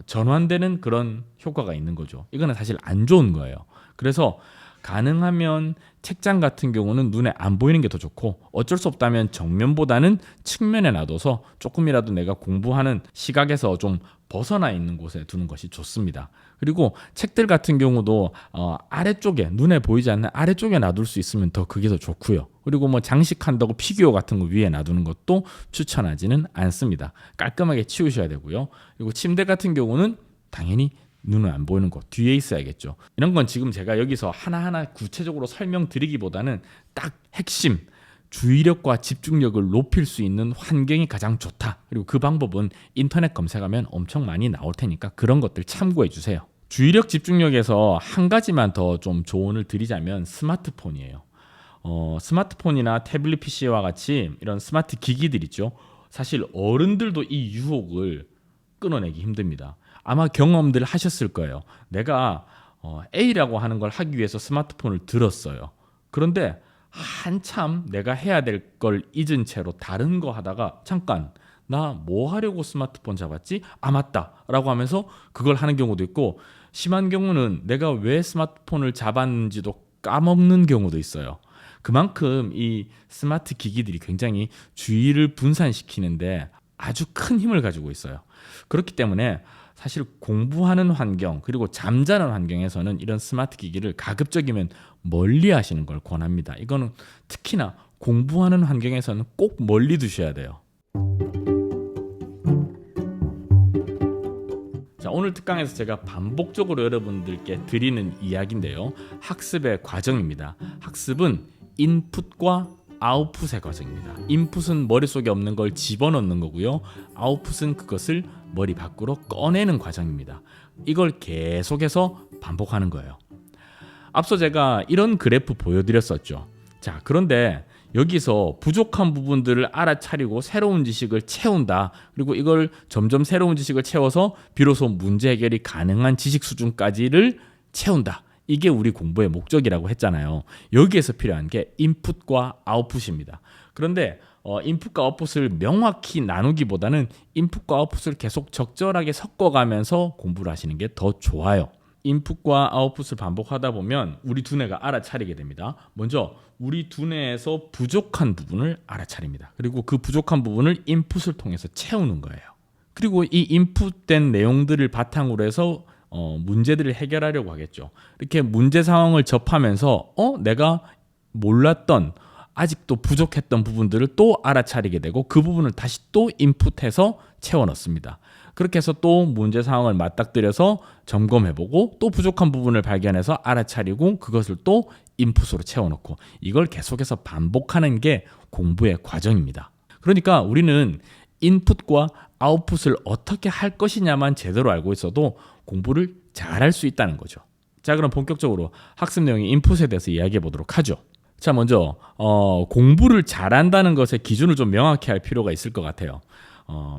전환되는 그런 효과가 있는 거죠. 이거는 사실 안 좋은 거예요. 그래서 가능하면 책장 같은 경우는 눈에 안 보이는 게 더 좋고, 어쩔 수 없다면 정면보다는 측면에 놔둬서 조금이라도 내가 공부하는 시각에서 좀 벗어나 있는 곳에 두는 것이 좋습니다. 그리고 책들 같은 경우도 아래쪽에, 눈에 보이지 않는 아래쪽에 놔둘 수 있으면 더 그게 더 좋고요. 그리고 뭐 장식한다고 피규어 같은 거 위에 놔두는 것도 추천하지는 않습니다. 깔끔하게 치우셔야 되고요. 그리고 침대 같은 경우는 당연히 눈은 안 보이는 곳 뒤에 있어야겠죠. 이런 건 지금 제가 여기서 하나하나 구체적으로 설명드리기보다는 딱 핵심, 주의력과 집중력을 높일 수 있는 환경이 가장 좋다. 그리고 그 방법은 인터넷 검색하면 엄청 많이 나올 테니까 그런 것들 참고해 주세요. 주의력 집중력에서 한 가지만 더 좀 조언을 드리자면 스마트폰이에요. 스마트폰이나 태블릿 PC와 같이 이런 스마트 기기들 있죠. 사실 어른들도 이 유혹을 끊어내기 힘듭니다. 아마 경험들 하셨을 거예요. 내가 A라고 하는 걸 하기 위해서 스마트폰을 들었어요. 그런데 한참 내가 해야 될 걸 잊은 채로 다른 거 하다가 잠깐 나 뭐 하려고 스마트폰 잡았지? 아 맞다 라고 하면서 그걸 하는 경우도 있고, 심한 경우는 내가 왜 스마트폰을 잡았는지도 까먹는 경우도 있어요. 그만큼 이 스마트 기기들이 굉장히 주의를 분산시키는데 아주 큰 힘을 가지고 있어요. 그렇기 때문에 사실 공부하는 환경 그리고 잠자는 환경에서는 이런 스마트 기기를 가급적이면 멀리 하시는 걸 권합니다. 이거는 특히나 공부하는 환경에서는 꼭 멀리 두셔야 돼요. 자, 오늘 특강에서 제가 반복적으로 여러분들께 드리는 이야기인데요. 학습의 과정입니다. 학습은 인풋과 아웃풋의 과정입니다. 인풋은 머릿속에 없는 걸 집어넣는 거고요. 아웃풋은 그것을 머리 밖으로 꺼내는 과정입니다. 이걸 계속해서 반복하는 거예요. 앞서 제가 이런 그래프 보여드렸었죠. 자, 그런데 여기서 부족한 부분들을 알아차리고 새로운 지식을 채운다. 그리고 이걸 점점 새로운 지식을 채워서 비로소 문제 해결이 가능한 지식 수준까지를 채운다. 이게 우리 공부의 목적이라고 했잖아요. 여기에서 필요한 게 인풋과 아웃풋입니다. 그런데 인풋과 아웃풋을 명확히 나누기보다는 인풋과 아웃풋을 계속 적절하게 섞어가면서 공부를 하시는 게 더 좋아요. 인풋과 아웃풋을 반복하다 보면 우리 두뇌가 알아차리게 됩니다. 먼저 우리 두뇌에서 부족한 부분을 알아차립니다. 그리고 그 부족한 부분을 인풋을 통해서 채우는 거예요. 그리고 이 인풋된 내용들을 바탕으로 해서 문제들을 해결하려고 하겠죠. 이렇게 문제 상황을 접하면서 내가 몰랐던 아직도 부족했던 부분들을 또 알아차리게 되고 그 부분을 다시 또 인풋해서 채워 넣습니다. 그렇게 해서 또 문제 상황을 맞닥뜨려서 점검해보고 또 부족한 부분을 발견해서 알아차리고 그것을 또 인풋으로 채워 넣고, 이걸 계속해서 반복하는 게 공부의 과정입니다. 그러니까 우리는 인풋과 아웃풋을 어떻게 할 것이냐만 제대로 알고 있어도 공부를 잘할 수 있다는 거죠. 자, 그럼 본격적으로 학습 내용의 인풋에 대해서 이야기해 보도록 하죠. 자, 먼저 공부를 잘한다는 것의 기준을 좀 명확히 할 필요가 있을 것 같아요.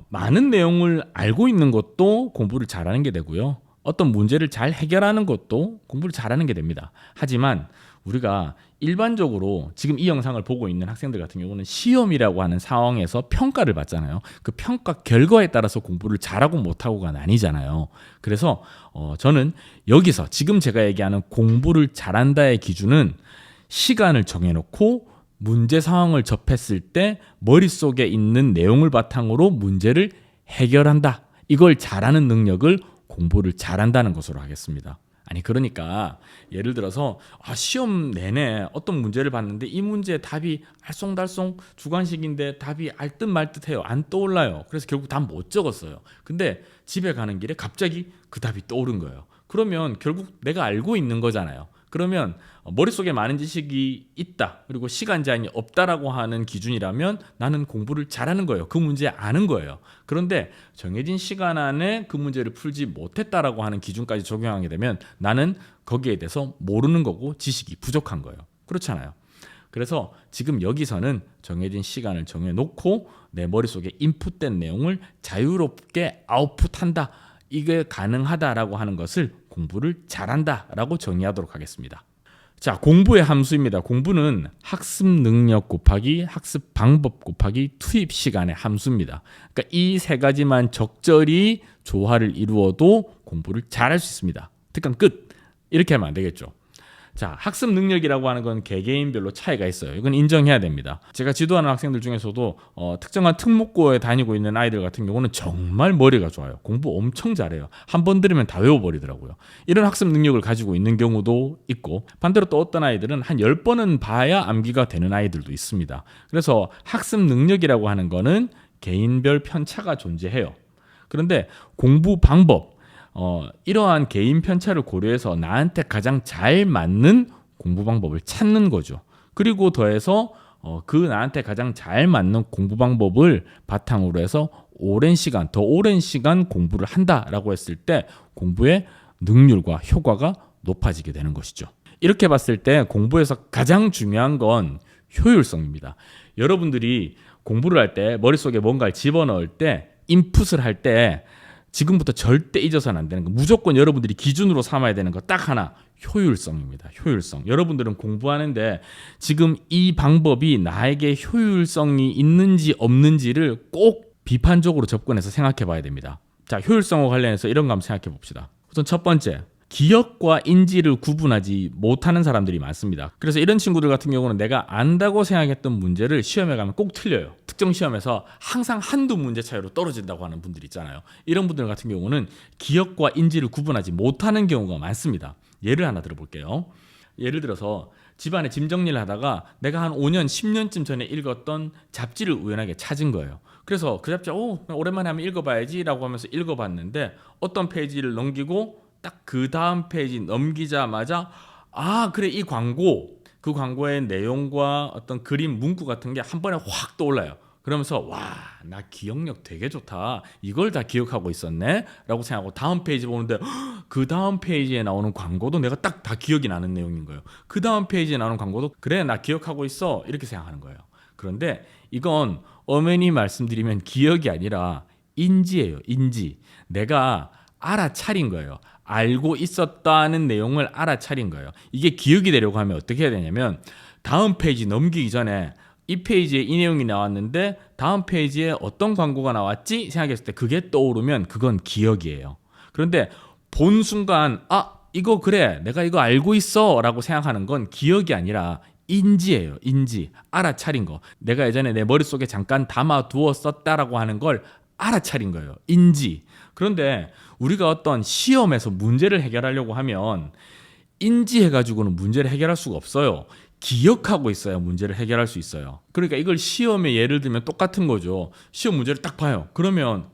많은 내용을 알고 있는 것도 공부를 잘하는 게 되고요. 어떤 문제를 잘 해결하는 것도 공부를 잘하는 게 됩니다. 하지만 우리가 일반적으로 지금 이 영상을 보고 있는 학생들 같은 경우는 시험이라고 하는 상황에서 평가를 받잖아요. 그 평가 결과에 따라서 공부를 잘하고 못하고가 나뉘잖아요. 그래서 저는 여기서 지금 제가 얘기하는 공부를 잘한다의 기준은 시간을 정해놓고 문제 상황을 접했을 때 머릿속에 있는 내용을 바탕으로 문제를 해결한다. 이걸 잘하는 능력을 공부를 잘한다는 것으로 하겠습니다. 아니, 그러니까 예를 들어서 시험 내내 어떤 문제를 봤는데 이 문제의 답이 알쏭달쏭 주관식인데 답이 알 듯 말 듯해요. 안 떠올라요. 그래서 결국 답 못 적었어요. 근데 집에 가는 길에 갑자기 그 답이 떠오른 거예요. 그러면 결국 내가 알고 있는 거잖아요. 그러면 머릿속에 많은 지식이 있다, 그리고 시간 제한이 없다라고 하는 기준이라면 나는 공부를 잘하는 거예요. 그 문제 아는 거예요. 그런데 정해진 시간 안에 그 문제를 풀지 못했다라고 하는 기준까지 적용하게 되면 나는 거기에 대해서 모르는 거고 지식이 부족한 거예요. 그렇잖아요. 그래서 지금 여기서는 정해진 시간을 정해놓고 내 머릿속에 인풋된 내용을 자유롭게 아웃풋한다. 이게 가능하다라고 하는 것을 공부를 잘한다라고 정의하도록 하겠습니다. 자, 공부의 함수입니다. 공부는 학습 능력 곱하기 학습 방법 곱하기 투입 시간의 함수입니다. 그러니까 이 세 가지만 적절히 조화를 이루어도 공부를 잘할 수 있습니다. 특강 끝. 이렇게 하면 안 되겠죠. 자, 학습 능력이라고 하는 건 개개인별로 차이가 있어요. 이건 인정해야 됩니다. 제가 지도하는 학생들 중에서도 특정한 특목고에 다니고 있는 아이들 같은 경우는 정말 머리가 좋아요. 공부 엄청 잘해요. 한 번 들으면 다 외워버리더라고요. 이런 학습 능력을 가지고 있는 경우도 있고, 반대로 또 어떤 아이들은 한 10번은 봐야 암기가 되는 아이들도 있습니다. 그래서 학습 능력이라고 하는 거는 개인별 편차가 존재해요. 그런데 공부 방법, 이러한 개인 편차를 고려해서 나한테 가장 잘 맞는 공부 방법을 찾는 거죠. 그리고 더해서 그 나한테 가장 잘 맞는 공부 방법을 바탕으로 해서 더 오랜 시간 공부를 한다라고 했을 때 공부의 능률과 효과가 높아지게 되는 것이죠. 이렇게 봤을 때 공부에서 가장 중요한 건 효율성입니다. 여러분들이 공부를 할 때 머릿속에 뭔가를 집어넣을 때 인풋을 할 때 지금부터 절대 잊어서는 안 되는 거, 무조건 여러분들이 기준으로 삼아야 되는 거 딱 하나, 효율성입니다. 효율성. 여러분들은 공부하는데 지금 이 방법이 나에게 효율성이 있는지 없는지를 꼭 비판적으로 접근해서 생각해 봐야 됩니다. 자, 효율성과 관련해서 이런 거 한번 생각해 봅시다. 우선 첫 번째, 기억과 인지를 구분하지 못하는 사람들이 많습니다. 그래서 이런 친구들 같은 경우는 내가 안다고 생각했던 문제를 시험에 가면 꼭 틀려요. 특정 시험에서 항상 한두 문제 차이로 떨어진다고 하는 분들 있잖아요. 이런 분들 같은 경우는 기억과 인지를 구분하지 못하는 경우가 많습니다. 예를 하나 들어볼게요. 예를 들어서 집안에 짐 정리를 하다가 내가 한 5년, 10년쯤 전에 읽었던 잡지를 우연하게 찾은 거예요. 그래서 그 잡지 오랜만에 한번 읽어봐야지 라고 하면서 읽어봤는데 어떤 페이지를 넘기고 딱 그 다음 페이지 넘기자마자 그래, 이 광고, 그 광고의 내용과 어떤 그림, 문구 같은 게 한 번에 확 떠올라요. 그러면서 나 기억력 되게 좋다, 이걸 다 기억하고 있었네 라고 생각하고 다음 페이지 보는데 그 다음 페이지에 나오는 광고도 내가 딱 다 기억이 나는 내용인 거예요. 그 다음 페이지에 나오는 광고도 그래, 나 기억하고 있어, 이렇게 생각하는 거예요. 그런데 이건 엄연히 말씀드리면 기억이 아니라 인지예요. 인지. 내가 알아차린 거예요. 알고 있었다는 내용을 알아차린 거예요. 이게 기억이 되려고 하면 어떻게 해야 되냐면 다음 페이지 넘기기 전에 이 페이지에 이 내용이 나왔는데 다음 페이지에 어떤 광고가 나왔지 생각했을 때 그게 떠오르면 그건 기억이에요. 그런데 본 순간 이거 그래, 내가 이거 알고 있어 라고 생각하는 건 기억이 아니라 인지예요. 인지. 알아차린 거. 내가 예전에 내 머릿속에 잠깐 담아두었었다라고 하는 걸 알아차린 거예요. 인지. 그런데 우리가 어떤 시험에서 문제를 해결하려고 하면 인지해가지고는 문제를 해결할 수가 없어요. 기억하고 있어야 문제를 해결할 수 있어요. 그러니까 이걸 시험에 예를 들면 똑같은 거죠. 시험 문제를 딱 봐요. 그러면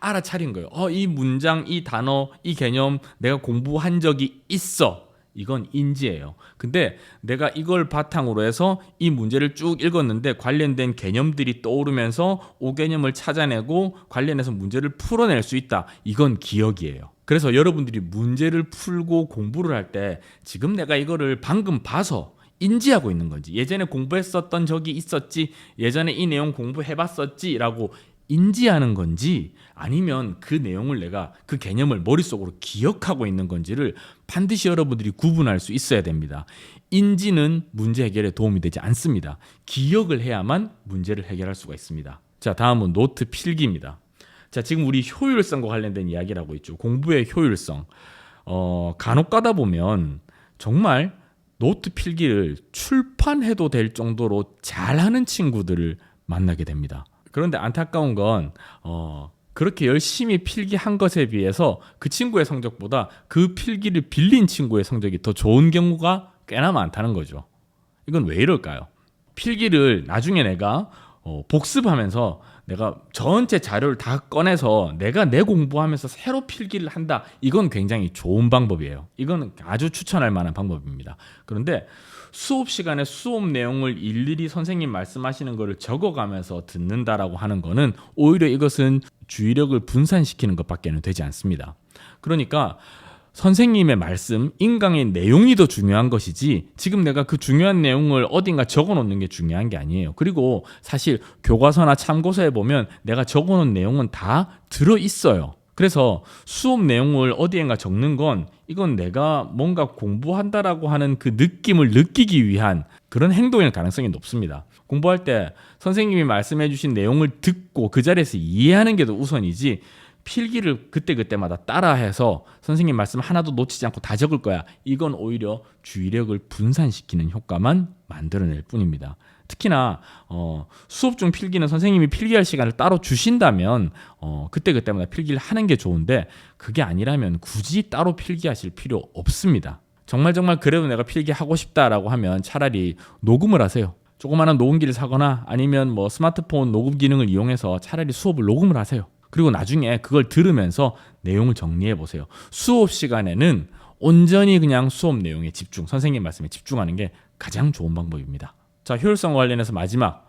알아차린 거예요. 이 문장, 이 단어, 이 개념 내가 공부한 적이 있어. 이건 인지예요. 근데 내가 이걸 바탕으로 해서 이 문제를 쭉 읽었는데 관련된 개념들이 떠오르면서 오 개념을 찾아내고 관련해서 문제를 풀어낼 수 있다. 이건 기억이에요. 그래서 여러분들이 문제를 풀고 공부를 할 때 지금 내가 이거를 방금 봐서 인지하고 있는 건지, 예전에 공부했었던 적이 있었지, 예전에 이 내용 공부해봤었지 라고 인지하는 건지, 아니면 그 내용을 내가 그 개념을 머릿속으로 기억하고 있는 건지를 반드시 여러분들이 구분할 수 있어야 됩니다. 인지는 문제 해결에 도움이 되지 않습니다. 기억을 해야만 문제를 해결할 수가 있습니다. 자, 다음은 노트 필기입니다. 자, 지금 우리 효율성과 관련된 이야기를 하고 있죠. 공부의 효율성. 간혹 가다 보면 정말 노트 필기를 출판해도 될 정도로 잘하는 친구들을 만나게 됩니다. 그런데 안타까운 건 그렇게 열심히 필기한 것에 비해서 그 친구의 성적보다 그 필기를 빌린 친구의 성적이 더 좋은 경우가 꽤나 많다는 거죠. 이건 왜 이럴까요? 필기를 나중에 내가 복습하면서 내가 전체 자료를 다 꺼내서 내가 내 공부하면서 새로 필기를 한다. 이건 굉장히 좋은 방법이에요. 이건 아주 추천할 만한 방법입니다. 그런데 수업 시간에 수업 내용을 일일이 선생님 말씀하시는 거를 적어가면서 듣는다라고 하는 거는 오히려 이것은 주의력을 분산시키는 것밖에는 되지 않습니다. 그러니까 선생님의 말씀, 인강의 내용이 더 중요한 것이지 지금 내가 그 중요한 내용을 어딘가 적어놓는 게 중요한 게 아니에요. 그리고 사실 교과서나 참고서에 보면 내가 적어놓은 내용은 다 들어있어요. 그래서 수업 내용을 어디엔가 적는 건 이건 내가 뭔가 공부한다라고 하는 그 느낌을 느끼기 위한 그런 행동일 가능성이 높습니다. 공부할 때 선생님이 말씀해 주신 내용을 듣고 그 자리에서 이해하는 게 더 우선이지 필기를 그때그때마다 따라해서 선생님 말씀 하나도 놓치지 않고 다 적을 거야. 이건 오히려 주의력을 분산시키는 효과만 만들어낼 뿐입니다. 특히나 수업 중 필기는 선생님이 필기할 시간을 따로 주신다면 그때그때마다 필기를 하는 게 좋은데 그게 아니라면 굳이 따로 필기하실 필요 없습니다. 정말 그래도 내가 필기하고 싶다라고 하면 차라리 녹음을 하세요. 조그마한 녹음기를 사거나 아니면 뭐 스마트폰 녹음 기능을 이용해서 차라리 수업을 녹음을 하세요. 그리고 나중에 그걸 들으면서 내용을 정리해 보세요. 수업 시간에는 온전히 그냥 수업 내용에 집중, 선생님 말씀에 집중하는 게 가장 좋은 방법입니다. 자, 효율성과 관련해서 마지막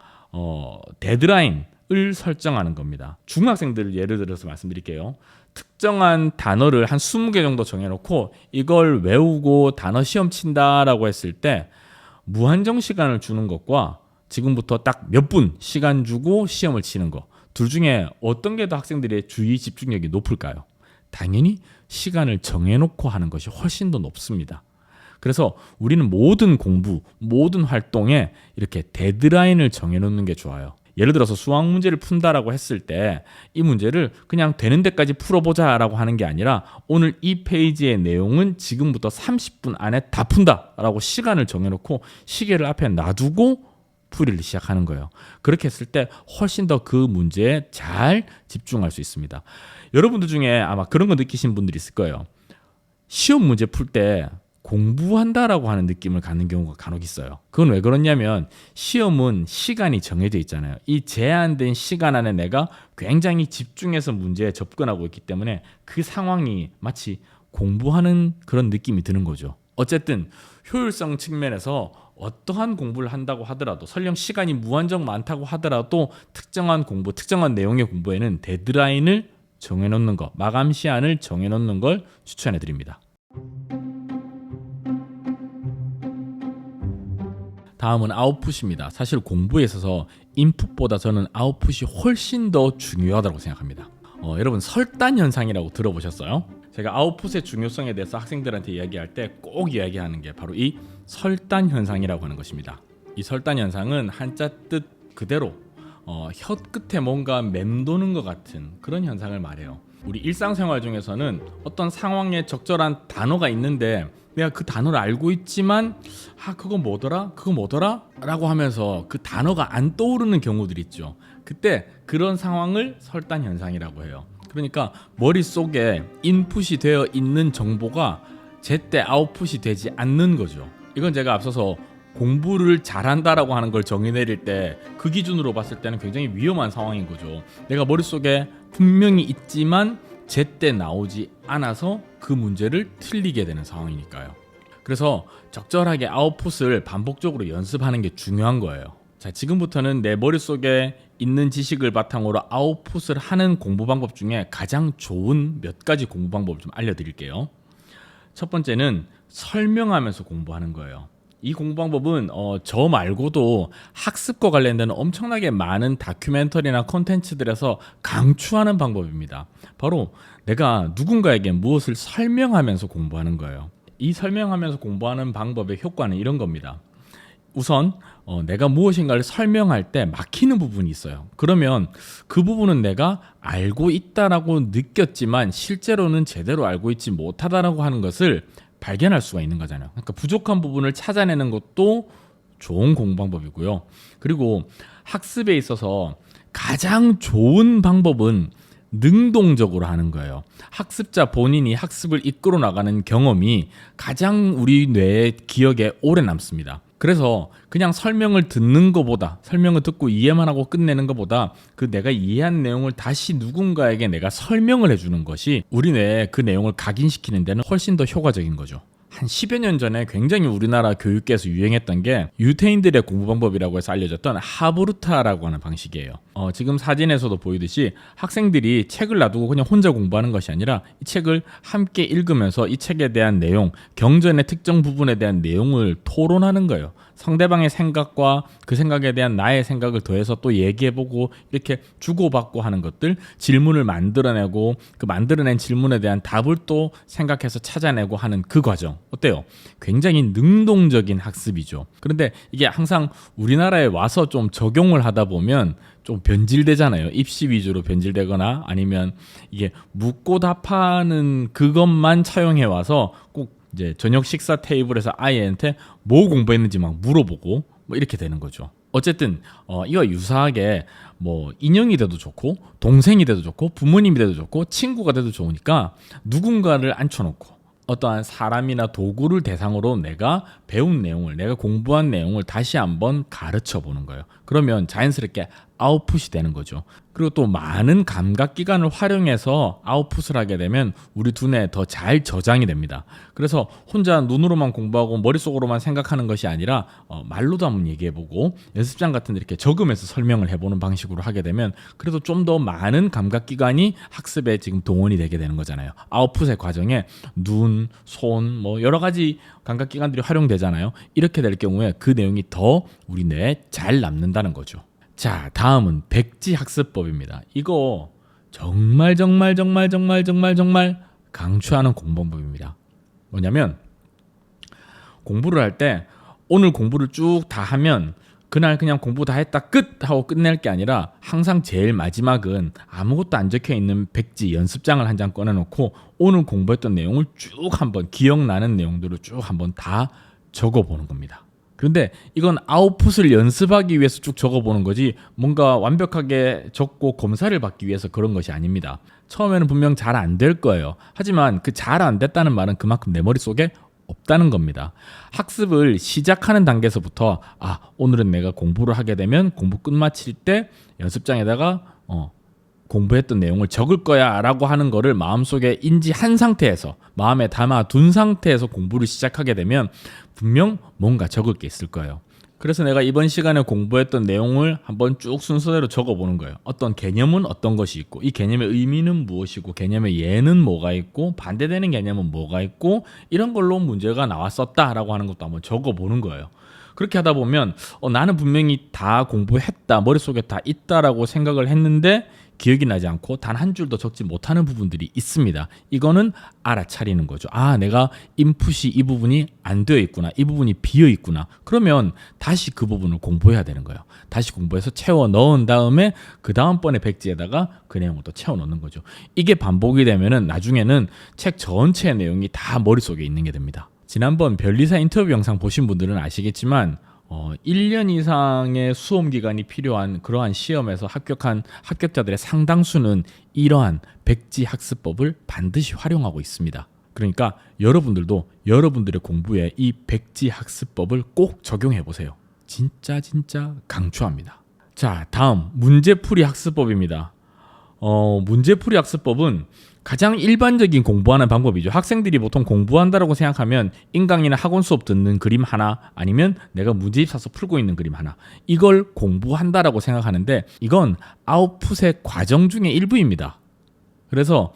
데드라인을 설정하는 겁니다. 중학생들을 예를 들어서 말씀드릴게요. 특정한 단어를 한 20개 정도 정해놓고 이걸 외우고 단어 시험 친다라고 했을 때 무한정 시간을 주는 것과 지금부터 딱 몇 분 시간 주고 시험을 치는 거, 둘 중에 어떤 게 더 학생들의 주의 집중력이 높을까요? 당연히 시간을 정해놓고 하는 것이 훨씬 더 높습니다. 그래서 우리는 모든 공부, 모든 활동에 이렇게 데드라인을 정해놓는 게 좋아요. 예를 들어서 수학 문제를 푼다라고 했을 때 이 문제를 그냥 되는 데까지 풀어보자라고 하는 게 아니라 오늘 이 페이지의 내용은 지금부터 30분 안에 다 푼다라고 시간을 정해놓고 시계를 앞에 놔두고 풀이를 시작하는 거예요. 그렇게 했을 때 훨씬 더 그 문제에 잘 집중할 수 있습니다. 여러분들 중에 아마 그런 거 느끼신 분들이 있을 거예요. 시험 문제 풀 때 공부한다라고 하는 느낌을 갖는 경우가 간혹 있어요. 그건 왜 그러냐면 시험은 시간이 정해져 있잖아요. 이 제한된 시간 안에 내가 굉장히 집중해서 문제에 접근하고 있기 때문에 그 상황이 마치 공부하는 그런 느낌이 드는 거죠. 어쨌든 효율성 측면에서 어떠한 공부를 한다고 하더라도 설령 시간이 무한정 많다고 하더라도 특정한 공부, 특정한 내용의 공부에는 데드라인을 정해놓는 것, 마감 시한을 정해놓는 걸 추천해 드립니다. 다음은 아웃풋입니다. 사실 공부에 있어서 인풋보다 저는 아웃풋이 훨씬 더 중요하다고 생각합니다. 여러분 설단 현상이라고 들어보셨어요? 제가 아웃풋의 중요성에 대해서 학생들한테 이야기할 때 꼭 이야기하는 게 바로 이 설단 현상이라고 하는 것입니다. 이 설단 현상은 한자 뜻 그대로 혀 끝에 뭔가 맴도는 것 같은 그런 현상을 말해요. 우리 일상생활 중에서는 어떤 상황에 적절한 단어가 있는데 내가 그 단어를 알고 있지만 그거 뭐더라? 라고 하면서 그 단어가 안 떠오르는 경우들이 있죠. 그때 그런 상황을 설단 현상이라고 해요. 그러니까 머릿속에 인풋이 되어 있는 정보가 제때 아웃풋이 되지 않는 거죠. 이건 제가 앞서서 공부를 잘한다라고 하는 걸 정의 내릴 때 그 기준으로 봤을 때는 굉장히 위험한 상황인 거죠. 내가 머릿속에 분명히 있지만 제때 나오지 않아서 그 문제를 틀리게 되는 상황이니까요. 그래서 적절하게 아웃풋을 반복적으로 연습하는 게 중요한 거예요. 자, 지금부터는 내 머릿속에 있는 지식을 바탕으로 아웃풋을 하는 공부 방법 중에 가장 좋은 몇 가지 공부 방법을 좀 알려드릴게요. 첫 번째는 설명하면서 공부하는 거예요. 이 공부 방법은 저 말고도 학습과 관련된 엄청나게 많은 다큐멘터리나 콘텐츠들에서 강추하는 방법입니다. 바로 내가 누군가에게 무엇을 설명하면서 공부하는 거예요. 이 설명하면서 공부하는 방법의 효과는 이런 겁니다. 우선 내가 무엇인가를 설명할 때 막히는 부분이 있어요. 그러면 그 부분은 내가 알고 있다라고 느꼈지만 실제로는 제대로 알고 있지 못하다라고 하는 것을 발견할 수가 있는 거잖아요. 그러니까 부족한 부분을 찾아내는 것도 좋은 공부 방법이고요. 그리고 학습에 있어서 가장 좋은 방법은 능동적으로 하는 거예요. 학습자 본인이 학습을 이끌어 나가는 경험이 가장 우리 뇌의 기억에 오래 남습니다. 그래서 그냥 설명을 듣는 것보다, 설명을 듣고 이해만 하고 끝내는 것보다 그 내가 이해한 내용을 다시 누군가에게 내가 설명을 해주는 것이 우리 뇌에 그 내용을 각인시키는 데는 훨씬 더 효과적인 거죠. 한 10여 년 전에 굉장히 우리나라 교육계에서 유행했던 게 유태인들의 공부 방법이라고 해서 알려졌던 하브루타라고 하는 방식이에요. 지금 사진에서도 보이듯이 학생들이 책을 놔두고 그냥 혼자 공부하는 것이 아니라 이 책을 함께 읽으면서 이 책에 대한 내용, 경전의 특정 부분에 대한 내용을 토론하는 거예요. 상대방의 생각과 그 생각에 대한 나의 생각을 더해서 또 얘기해보고 이렇게 주고받고 하는 것들, 질문을 만들어내고 그 만들어낸 질문에 대한 답을 또 생각해서 찾아내고 하는 그 과정 어때요? 굉장히 능동적인 학습이죠. 그런데 이게 항상 우리나라에 와서 좀 적용을 하다 보면 좀 변질되잖아요. 입시 위주로 변질되거나 아니면 이게 묻고 답하는 그것만 차용해 와서 꼭 이제 저녁 식사 테이블에서 아이한테 뭐 공부했는지 막 물어보고 뭐 이렇게 되는 거죠. 어쨌든 이와 유사하게 뭐 인형이 돼도 좋고 동생이 돼도 좋고 부모님이 돼도 좋고 친구가 돼도 좋으니까 누군가를 앉혀놓고 어떠한 사람이나 도구를 대상으로 내가 배운 내용을, 내가 공부한 내용을 다시 한번 가르쳐 보는 거예요. 그러면 자연스럽게 아웃풋이 되는 거죠. 그리고 또 많은 감각기관을 활용해서 아웃풋을 하게 되면 우리 두뇌에 더 잘 저장이 됩니다. 그래서 혼자 눈으로만 공부하고 머릿속으로만 생각하는 것이 아니라 말로도 한번 얘기해보고 연습장 같은 데 이렇게 적으면서 설명을 해보는 방식으로 하게 되면 그래도 좀 더 많은 감각기관이 학습에 지금 동원이 되게 되는 거잖아요. 아웃풋의 과정에 눈, 손, 뭐 여러 가지 감각기관들이 활용되잖아요. 이렇게 될 경우에 그 내용이 더 우리 뇌에 잘 남는다는 거죠. 자, 다음은 백지학습법입니다. 이거 정말 강추하는 공부법입니다. 뭐냐면 공부를 할 때 오늘 공부를 쭉 다 하면 그날 그냥 공부 다 했다 끝 하고 끝낼 게 아니라 항상 제일 마지막은 아무것도 안 적혀 있는 백지 연습장을 한 장 꺼내놓고 오늘 공부했던 내용을 쭉 한번 기억나는 내용들을 쭉 한번 다 적어보는 겁니다. 그런데 이건 아웃풋을 연습하기 위해서 쭉 적어보는 거지 뭔가 완벽하게 적고 검사를 받기 위해서 그런 것이 아닙니다. 처음에는 분명 잘 안 될 거예요. 하지만 그 잘 안 됐다는 말은 그만큼 내 머릿속에 없다는 겁니다. 학습을 시작하는 단계에서부터 오늘은 내가 공부를 하게 되면 공부 끝마칠 때 연습장에다가 공부했던 내용을 적을 거야 라고 하는 거를 마음속에 인지한 상태에서 마음에 담아둔 상태에서 공부를 시작하게 되면 분명 뭔가 적을 게 있을 거예요. 그래서 내가 이번 시간에 공부했던 내용을 한번 쭉 순서대로 적어보는 거예요. 어떤 개념은 어떤 것이 있고 이 개념의 의미는 무엇이고 개념의 예는 뭐가 있고 반대되는 개념은 뭐가 있고 이런 걸로 문제가 나왔었다라고 하는 것도 한번 적어보는 거예요. 그렇게 하다 보면 나는 분명히 다 공부했다, 머릿속에 다 있다라고 생각을 했는데 기억이 나지 않고 단 한 줄도 적지 못하는 부분들이 있습니다. 이거는 알아차리는 거죠. 내가 인풋이 이 부분이 안 되어 있구나, 이 부분이 비어 있구나. 그러면 다시 그 부분을 공부해야 되는 거예요. 다시 공부해서 채워 넣은 다음에 그 다음번에 백지에다가 그 내용을 또 채워 넣는 거죠. 이게 반복이 되면은 나중에는 책 전체의 내용이 다 머릿속에 있는 게 됩니다. 지난번 변리사 인터뷰 영상 보신 분들은 아시겠지만 1년 이상의 수험 기간이 필요한 그러한 시험에서 합격한 합격자들의 상당수는 이러한 백지 학습법을 반드시 활용하고 있습니다. 그러니까 여러분들도 여러분들의 공부에 이 백지 학습법을 꼭 적용해 보세요. 진짜 강추합니다. 자, 다음 문제풀이 학습법입니다. 문제풀이 학습법은 가장 일반적인 공부하는 방법이죠. 학생들이 보통 공부한다라고 생각하면 인강이나 학원 수업 듣는 그림 하나 아니면 내가 문제집 사서 풀고 있는 그림 하나 이걸 공부한다라고 생각하는데 이건 아웃풋의 과정 중의 일부입니다. 그래서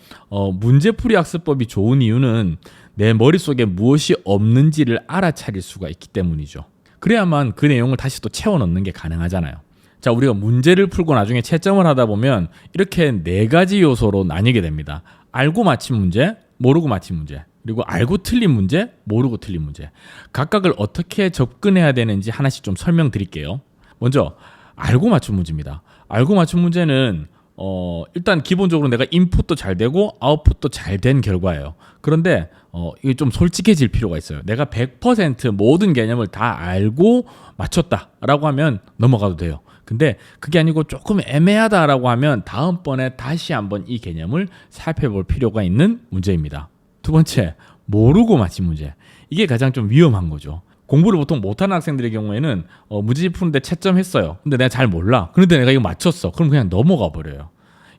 문제풀이 학습법이 좋은 이유는 내 머릿속에 무엇이 없는지를 알아차릴 수가 있기 때문이죠. 그래야만 그 내용을 다시 또 채워 넣는 게 가능하잖아요. 자, 우리가 문제를 풀고 나중에 채점을 하다 보면 이렇게 4가지 요소로 나뉘게 됩니다. 알고 맞힌 문제, 모르고 맞힌 문제, 그리고 알고 틀린 문제, 모르고 틀린 문제. 각각을 어떻게 접근해야 되는지 하나씩 좀 설명드릴게요. 먼저 알고 맞춘 문제입니다. 알고 맞춘 문제는 일단 기본적으로 내가 인풋도 잘 되고 아웃풋도 잘 된 결과예요. 그런데 이게 좀 솔직해질 필요가 있어요. 내가 100% 모든 개념을 다 알고 맞췄다라고 하면 넘어가도 돼요. 근데 그게 아니고 조금 애매하다라고 하면 다음번에 다시 한번 이 개념을 살펴볼 필요가 있는 문제입니다. 두 번째, 모르고 맞힌 문제. 이게 가장 좀 위험한 거죠. 공부를 보통 못하는 학생들의 경우에는 문제집 푸는데 채점했어요. 근데 내가 잘 몰라. 그런데 내가 이거 맞췄어. 그럼 그냥 넘어가 버려요.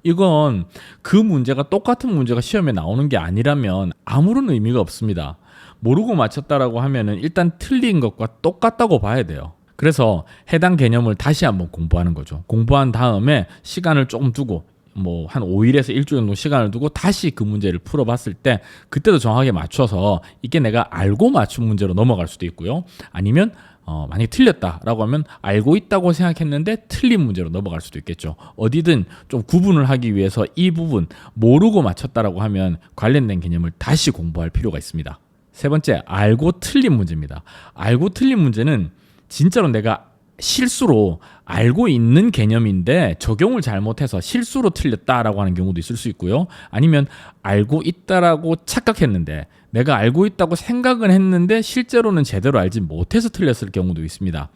이건 그 문제가 똑같은 문제가 시험에 나오는 게 아니라면 아무런 의미가 없습니다. 모르고 맞췄다라고 하면은 일단 틀린 것과 똑같다고 봐야 돼요. 그래서 해당 개념을 다시 한번 공부하는 거죠. 공부한 다음에 시간을 조금 두고 뭐 한 5일에서 일주일 정도 시간을 두고 다시 그 문제를 풀어봤을 때 그때도 정확하게 맞춰서 이게 내가 알고 맞춘 문제로 넘어갈 수도 있고요. 아니면 만약에 틀렸다라고 하면 알고 있다고 생각했는데 틀린 문제로 넘어갈 수도 있겠죠. 어디든 좀 구분을 하기 위해서 이 부분 모르고 맞췄다라고 하면 관련된 개념을 다시 공부할 필요가 있습니다. 세 번째, 알고 틀린 문제입니다. 알고 틀린 문제는 진짜로 내가 실수로 알고 있는 개념인데 적용을 잘못해서 실수로 틀렸다라고 하는 경우도 있을 수 있고요. 아니면 알고 있다라고 착각했는데 내가 알고 있다고 생각은 했는데 실제로는 제대로 알지 못해서 틀렸을 경우도 있습니다.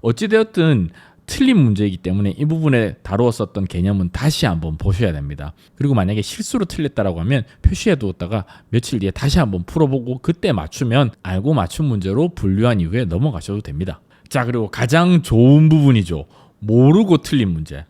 어찌되었든 틀린 문제이기 때문에 이 부분에 다루었었던 개념은 다시 한번 보셔야 됩니다. 그리고 만약에 실수로 틀렸다라고 하면 표시해 두었다가 며칠 뒤에 다시 한번 풀어보고 그때 맞추면 알고 맞춘 문제로 분류한 이후에 넘어가셔도 됩니다. 자, 그리고 가장 좋은 부분이죠. 모르고 틀린 문제.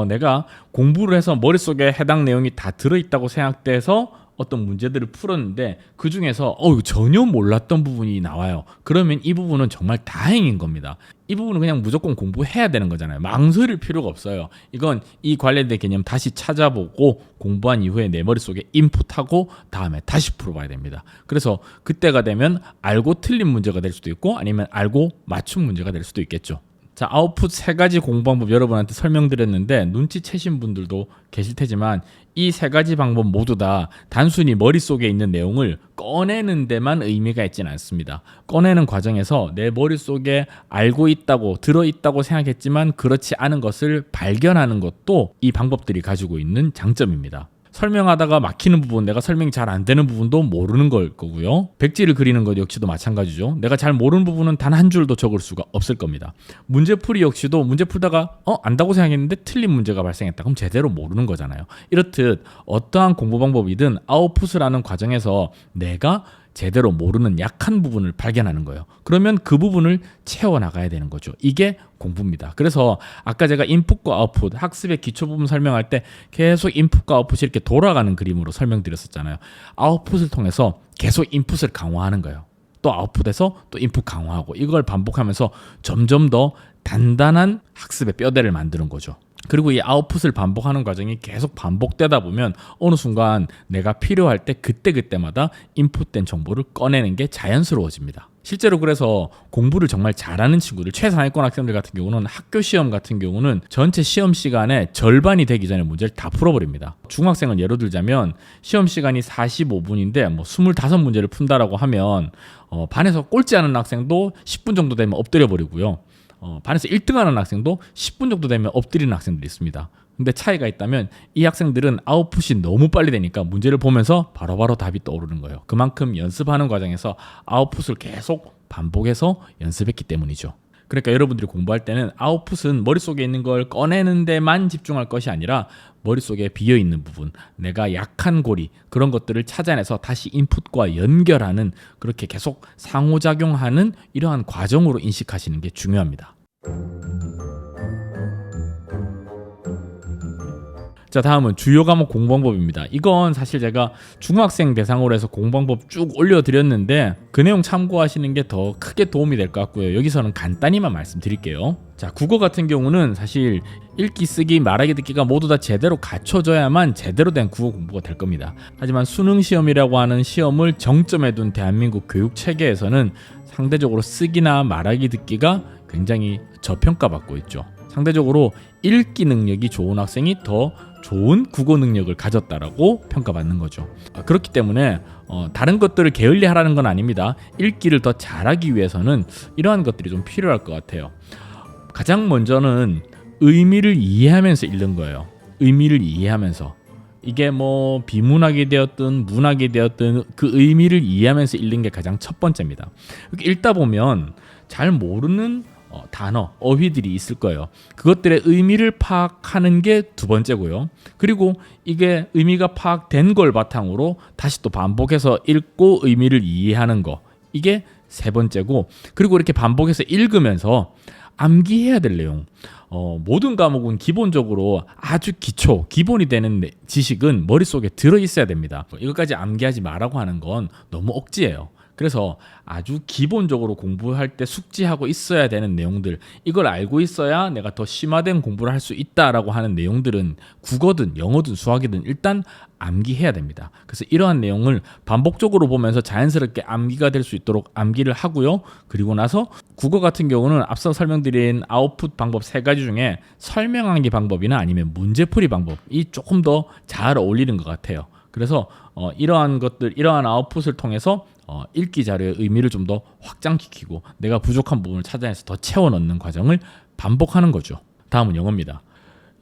내가 공부를 해서 머릿속에 해당 내용이 다 들어있다고 생각돼서 어떤 문제들을 풀었는데 그 중에서 전혀 몰랐던 부분이 나와요. 그러면 이 부분은 정말 다행인 겁니다. 이 부분은 그냥 무조건 공부해야 되는 거잖아요. 망설일 필요가 없어요. 이건 이 관련된 개념 다시 찾아보고 공부한 이후에 내 머릿속에 인풋하고 다음에 다시 풀어봐야 됩니다. 그래서 그때가 되면 알고 틀린 문제가 될 수도 있고 아니면 알고 맞춘 문제가 될 수도 있겠죠. 자, 아웃풋 3가지 공부 방법 여러분한테 설명드렸는데 눈치채신 분들도 계실 테지만 이 3가지 방법 모두 다 단순히 머릿속에 있는 내용을 꺼내는 데만 의미가 있지는 않습니다. 꺼내는 과정에서 내 머릿속에 알고 있다고 들어있다고 생각했지만 그렇지 않은 것을 발견하는 것도 이 방법들이 가지고 있는 장점입니다. 설명하다가 막히는 부분, 내가 설명이 잘 안 되는 부분도 모르는 걸 거고요. 백지를 그리는 것 역시도 마찬가지죠. 내가 잘 모르는 부분은 단 한 줄도 적을 수가 없을 겁니다. 문제풀이 역시도 문제 풀다가 안다고 생각했는데 틀린 문제가 발생했다. 그럼 제대로 모르는 거잖아요. 이렇듯 어떠한 공부 방법이든 아웃풋을 하는 과정에서 내가 제대로 모르는 약한 부분을 발견하는 거예요. 그러면 그 부분을 채워나가야 되는 거죠. 이게 공부입니다. 그래서 아까 제가 인풋과 아웃풋, 학습의 기초 부분 설명할 때 계속 인풋과 아웃풋이 이렇게 돌아가는 그림으로 설명드렸었잖아요. 아웃풋을 통해서 계속 인풋을 강화하는 거예요. 또 아웃풋에서 또 인풋 강화하고 이걸 반복하면서 점점 더 단단한 학습의 뼈대를 만드는 거죠. 그리고 이 아웃풋을 반복하는 과정이 계속 반복되다 보면 어느 순간 내가 필요할 때 그때그때마다 인풋된 정보를 꺼내는 게 자연스러워집니다. 실제로 그래서 공부를 정말 잘하는 친구들, 최상위권 학생들 같은 경우는 학교 시험 같은 경우는 전체 시험 시간의 절반이 되기 전에 문제를 다 풀어버립니다. 중학생을 예로 들자면 시험 시간이 45분인데 25문제를 푼다라고 하면 반에서 꼴찌하는 학생도 10분 정도 되면 엎드려 버리고요. 반에서 1등하는 학생도 10분 정도 되면 엎드리는 학생들이 있습니다. 근데 차이가 있다면 이 학생들은 아웃풋이 너무 빨리 되니까 문제를 보면서 바로바로 답이 떠오르는 거예요. 그만큼 연습하는 과정에서 아웃풋을 계속 반복해서 연습했기 때문이죠. 그러니까 여러분들이 공부할 때는 아웃풋은 머릿속에 있는 걸 꺼내는 데만 집중할 것이 아니라 머릿속에 비어있는 부분, 내가 약한 고리, 그런 것들을 찾아내서 다시 인풋과 연결하는, 그렇게 계속 상호작용하는 이러한 과정으로 인식하시는 게 중요합니다. 자, 다음은 주요 과목 공부방법입니다. 이건 사실 제가 중학생 대상으로 해서 공부방법 쭉 올려드렸는데 그 내용 참고하시는 게 더 크게 도움이 될 것 같고요. 여기서는 간단히만 말씀드릴게요. 자, 국어 같은 경우는 사실 읽기, 쓰기, 말하기, 듣기가 모두 다 제대로 갖춰져야만 제대로 된 국어 공부가 될 겁니다. 하지만 수능 시험이라고 하는 시험을 정점에 둔 대한민국 교육 체계에서는 상대적으로 쓰기나 말하기, 듣기가 굉장히 저평가받고 있죠. 상대적으로 읽기 능력이 좋은 학생이 더 좋은 국어 능력을 가졌다라고 평가받는 거죠. 그렇기 때문에 다른 것들을 게을리하라는 건 아닙니다. 읽기를 더 잘하기 위해서는 이러한 것들이 좀 필요할 것 같아요. 가장 먼저는 의미를 이해하면서 읽는 거예요. 의미를 이해하면서. 이게 비문학이 되었든 문학이 되었든 그 의미를 이해하면서 읽는 게 가장 첫 번째입니다. 읽다 보면 잘 모르는 단어, 어휘들이 있을 거예요. 그것들의 의미를 파악하는 게 두 번째고요. 그리고 이게 의미가 파악된 걸 바탕으로 다시 또 반복해서 읽고 의미를 이해하는 거, 이게 세 번째고, 그리고 이렇게 반복해서 읽으면서 암기해야 될 내용, 모든 과목은 기본적으로 아주 기본이 되는 지식은 머릿속에 들어있어야 됩니다. 이것까지 암기하지 말라고 하는 건 너무 억지예요. 그래서 아주 기본적으로 공부할 때 숙지하고 있어야 되는 내용들, 이걸 알고 있어야 내가 더 심화된 공부를 할 수 있다라고 하는 내용들은 국어든 영어든 수학이든 일단 암기해야 됩니다. 그래서 이러한 내용을 반복적으로 보면서 자연스럽게 암기가 될 수 있도록 암기를 하고요. 그리고 나서 국어 같은 경우는 앞서 설명드린 아웃풋 방법 3가지 중에 설명하기 방법이나 아니면 문제풀이 방법이 조금 더 잘 어울리는 것 같아요. 그래서 이러한 것들, 이러한 아웃풋을 통해서 읽기 자료의 의미를 좀 더 확장시키고 내가 부족한 부분을 찾아내서 더 채워 넣는 과정을 반복하는 거죠. 다음은 영어입니다.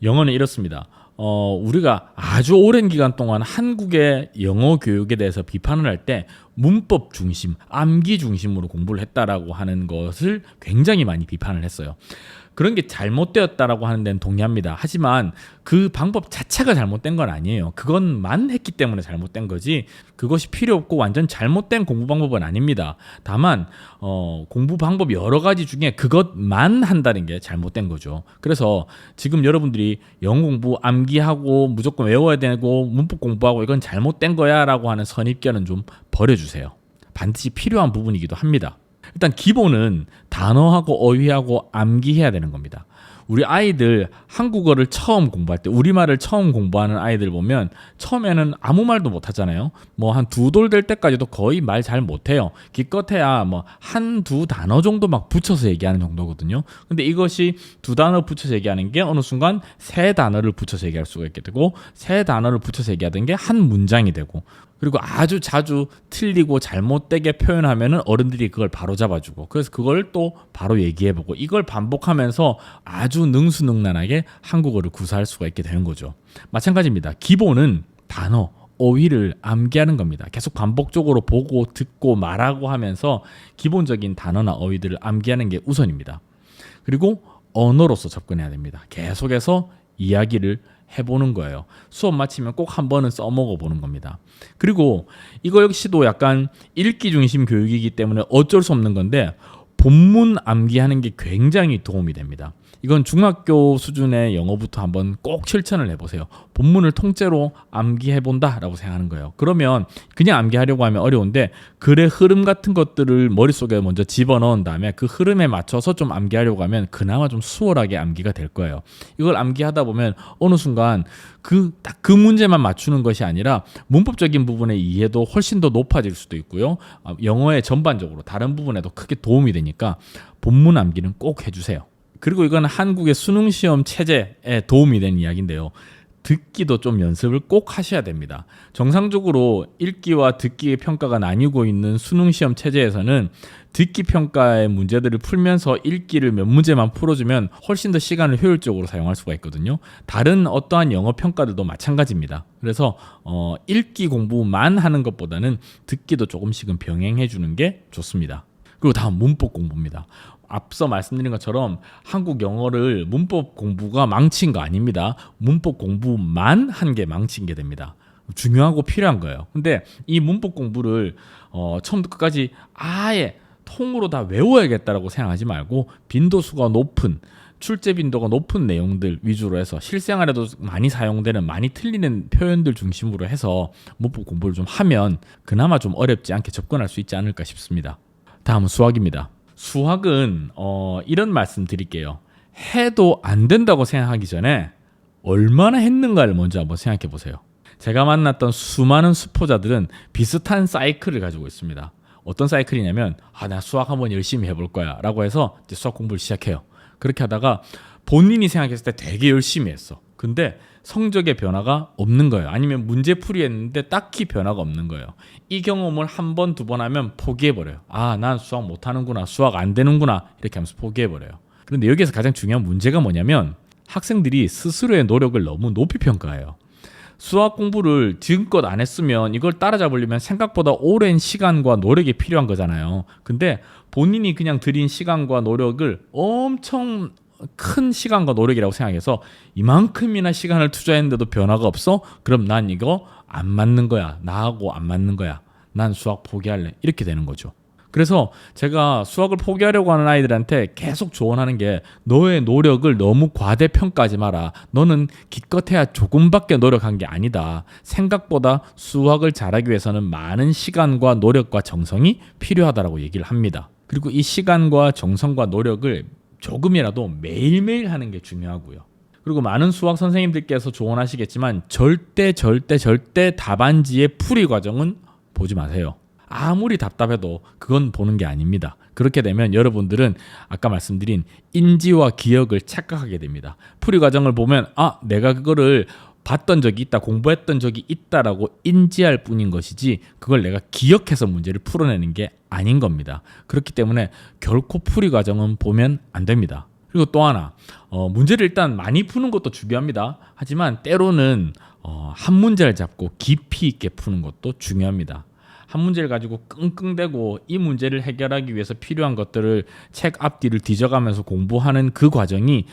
영어는 이렇습니다. 우리가 아주 오랜 기간 동안 한국의 영어 교육에 대해서 비판을 할 때 문법 중심, 암기 중심으로 공부를 했다라고 하는 것을 굉장히 많이 비판을 했어요. 그런 게 잘못되었다라고 하는 데는 동의합니다. 하지만 그 방법 자체가 잘못된 건 아니에요. 그것만 했기 때문에 잘못된 거지 그것이 필요 없고 완전 잘못된 공부 방법은 아닙니다. 다만 공부 방법 여러 가지 중에 그것만 한다는 게 잘못된 거죠. 그래서 지금 여러분들이 영어 공부 암기하고 무조건 외워야 되고 문법 공부하고 이건 잘못된 거야 라고 하는 선입견은 좀 버려주세요. 반드시 필요한 부분이기도 합니다. 일단 기본은 단어하고 어휘하고 암기해야 되는 겁니다. 우리 아이들 한국어를 처음 공부할 때, 우리말을 처음 공부하는 아이들 보면 처음에는 아무 말도 못 하잖아요. 뭐 한 두 돌 될 때까지도 거의 말 잘 못해요. 기껏해야 뭐 한두 단어 정도 막 붙여서 얘기하는 정도거든요. 근데 이것이 두 단어 붙여서 얘기하는 게 어느 순간 세 단어를 붙여서 얘기할 수가 있게 되고, 세 단어를 붙여서 얘기하던 게 한 문장이 되고, 그리고 아주 자주 틀리고 잘못되게 표현하면은 어른들이 그걸 바로 잡아주고, 그래서 그걸 또 바로 얘기해보고, 이걸 반복하면서 아주 능수능란하게 한국어를 구사할 수가 있게 되는 거죠. 마찬가지입니다. 기본은 단어, 어휘를 암기하는 겁니다. 계속 반복적으로 보고 듣고 말하고 하면서 기본적인 단어나 어휘들을 암기하는 게 우선입니다. 그리고 언어로서 접근해야 됩니다. 계속해서 이야기를 해보는 거예요. 수업 마치면 꼭 한 번은 써먹어 보는 겁니다. 그리고 이거 역시도 약간 읽기 중심 교육이기 때문에 어쩔 수 없는 건데, 본문 암기하는 게 굉장히 도움이 됩니다. 이건 중학교 수준의 영어부터 한번 꼭 실천을 해보세요. 본문을 통째로 암기해본다라고 생각하는 거예요. 그러면 그냥 암기하려고 하면 어려운데 글의 흐름 같은 것들을 머릿속에 먼저 집어넣은 다음에 그 흐름에 맞춰서 좀 암기하려고 하면 그나마 좀 수월하게 암기가 될 거예요. 이걸 암기하다 보면 어느 순간 딱 그 문제만 맞추는 것이 아니라 문법적인 부분의 이해도 훨씬 더 높아질 수도 있고요. 영어의 전반적으로 다른 부분에도 크게 도움이 되니까 본문 암기는 꼭 해주세요. 그리고 이건 한국의 수능시험 체제에 도움이 되는 이야기인데요. 듣기도 좀 연습을 꼭 하셔야 됩니다. 정상적으로 읽기와 듣기의 평가가 나뉘고 있는 수능시험 체제에서는 듣기 평가의 문제들을 풀면서 읽기를 몇 문제만 풀어주면 훨씬 더 시간을 효율적으로 사용할 수가 있거든요. 다른 어떠한 영어 평가들도 마찬가지입니다. 그래서 읽기 공부만 하는 것보다는 듣기도 조금씩은 병행해 주는 게 좋습니다. 그리고 다음 문법 공부입니다. 앞서 말씀드린 것처럼 한국 영어를 문법 공부가 망친 거 아닙니다. 문법 공부만 한 게 망친 게 됩니다. 중요하고 필요한 거예요. 근데 이 문법 공부를 처음부터 끝까지 아예 통으로 다 외워야겠다라고 생각하지 말고 빈도수가 높은, 출제 빈도가 높은 내용들 위주로 해서 실생활에도 많이 사용되는, 많이 틀리는 표현들 중심으로 해서 문법 공부를 좀 하면 그나마 좀 어렵지 않게 접근할 수 있지 않을까 싶습니다. 다음은 수학입니다. 수학은 이런 말씀 드릴게요. 해도 안 된다고 생각하기 전에 얼마나 했는가를 먼저 한번 생각해 보세요. 제가 만났던 수많은 수포자들은 비슷한 사이클을 가지고 있습니다. 어떤 사이클이냐면 나 수학 한번 열심히 해볼 거야 라고 해서 이제 수학 공부를 시작해요. 그렇게 하다가 본인이 생각했을 때 되게 열심히 했어. 근데 성적의 변화가 없는 거예요. 아니면 문제풀이 했는데 딱히 변화가 없는 거예요. 이 경험을 한 번, 두 번 하면 포기해버려요. 난 수학 못하는구나, 수학 안 되는구나 이렇게 하면서 포기해버려요. 그런데 여기에서 가장 중요한 문제가 뭐냐면 학생들이 스스로의 노력을 너무 높이 평가해요. 수학 공부를 지금껏 안 했으면 이걸 따라잡으려면 생각보다 오랜 시간과 노력이 필요한 거잖아요. 근데 본인이 그냥 들인 시간과 노력을 엄청 큰 시간과 노력이라고 생각해서 이만큼이나 시간을 투자했는데도 변화가 없어? 그럼 난 이거 안 맞는 거야. 나하고 안 맞는 거야. 난 수학 포기할래. 이렇게 되는 거죠. 그래서 제가 수학을 포기하려고 하는 아이들한테 계속 조언하는 게 너의 노력을 너무 과대평가하지 마라. 너는 기껏해야 조금밖에 노력한 게 아니다. 생각보다 수학을 잘하기 위해서는 많은 시간과 노력과 정성이 필요하다라고 얘기를 합니다. 그리고 이 시간과 정성과 노력을 조금이라도 매일매일 하는 게 중요하고요. 그리고 많은 수학 선생님들께서 조언하시겠지만 절대 답안지의 풀이 과정은 보지 마세요. 아무리 답답해도 그건 보는 게 아닙니다. 그렇게 되면 여러분들은 아까 말씀드린 인지와 기억을 착각하게 됩니다. 풀이 과정을 보면 내가 그거를 봤던 적이 있다, 공부했던 적이 있다라고 인지할 뿐인 것이지 그걸 내가 기억해서 문제를 풀어내는 게 아닌 겁니다. 그렇기 때문에 결코 풀이 과정은 보면 안 됩니다. 그리고 또 하나, 문제를 일단 많이 푸는 것도 중요합니다. 하지만 때로는 한 문제를 잡고 깊이 있게 푸는 것도 중요합니다. 한 문제를 가지고 끙끙대고 이 문제를 해결하기 위해서 필요한 것들을 책 앞뒤를 뒤져가면서 공부하는 그 과정이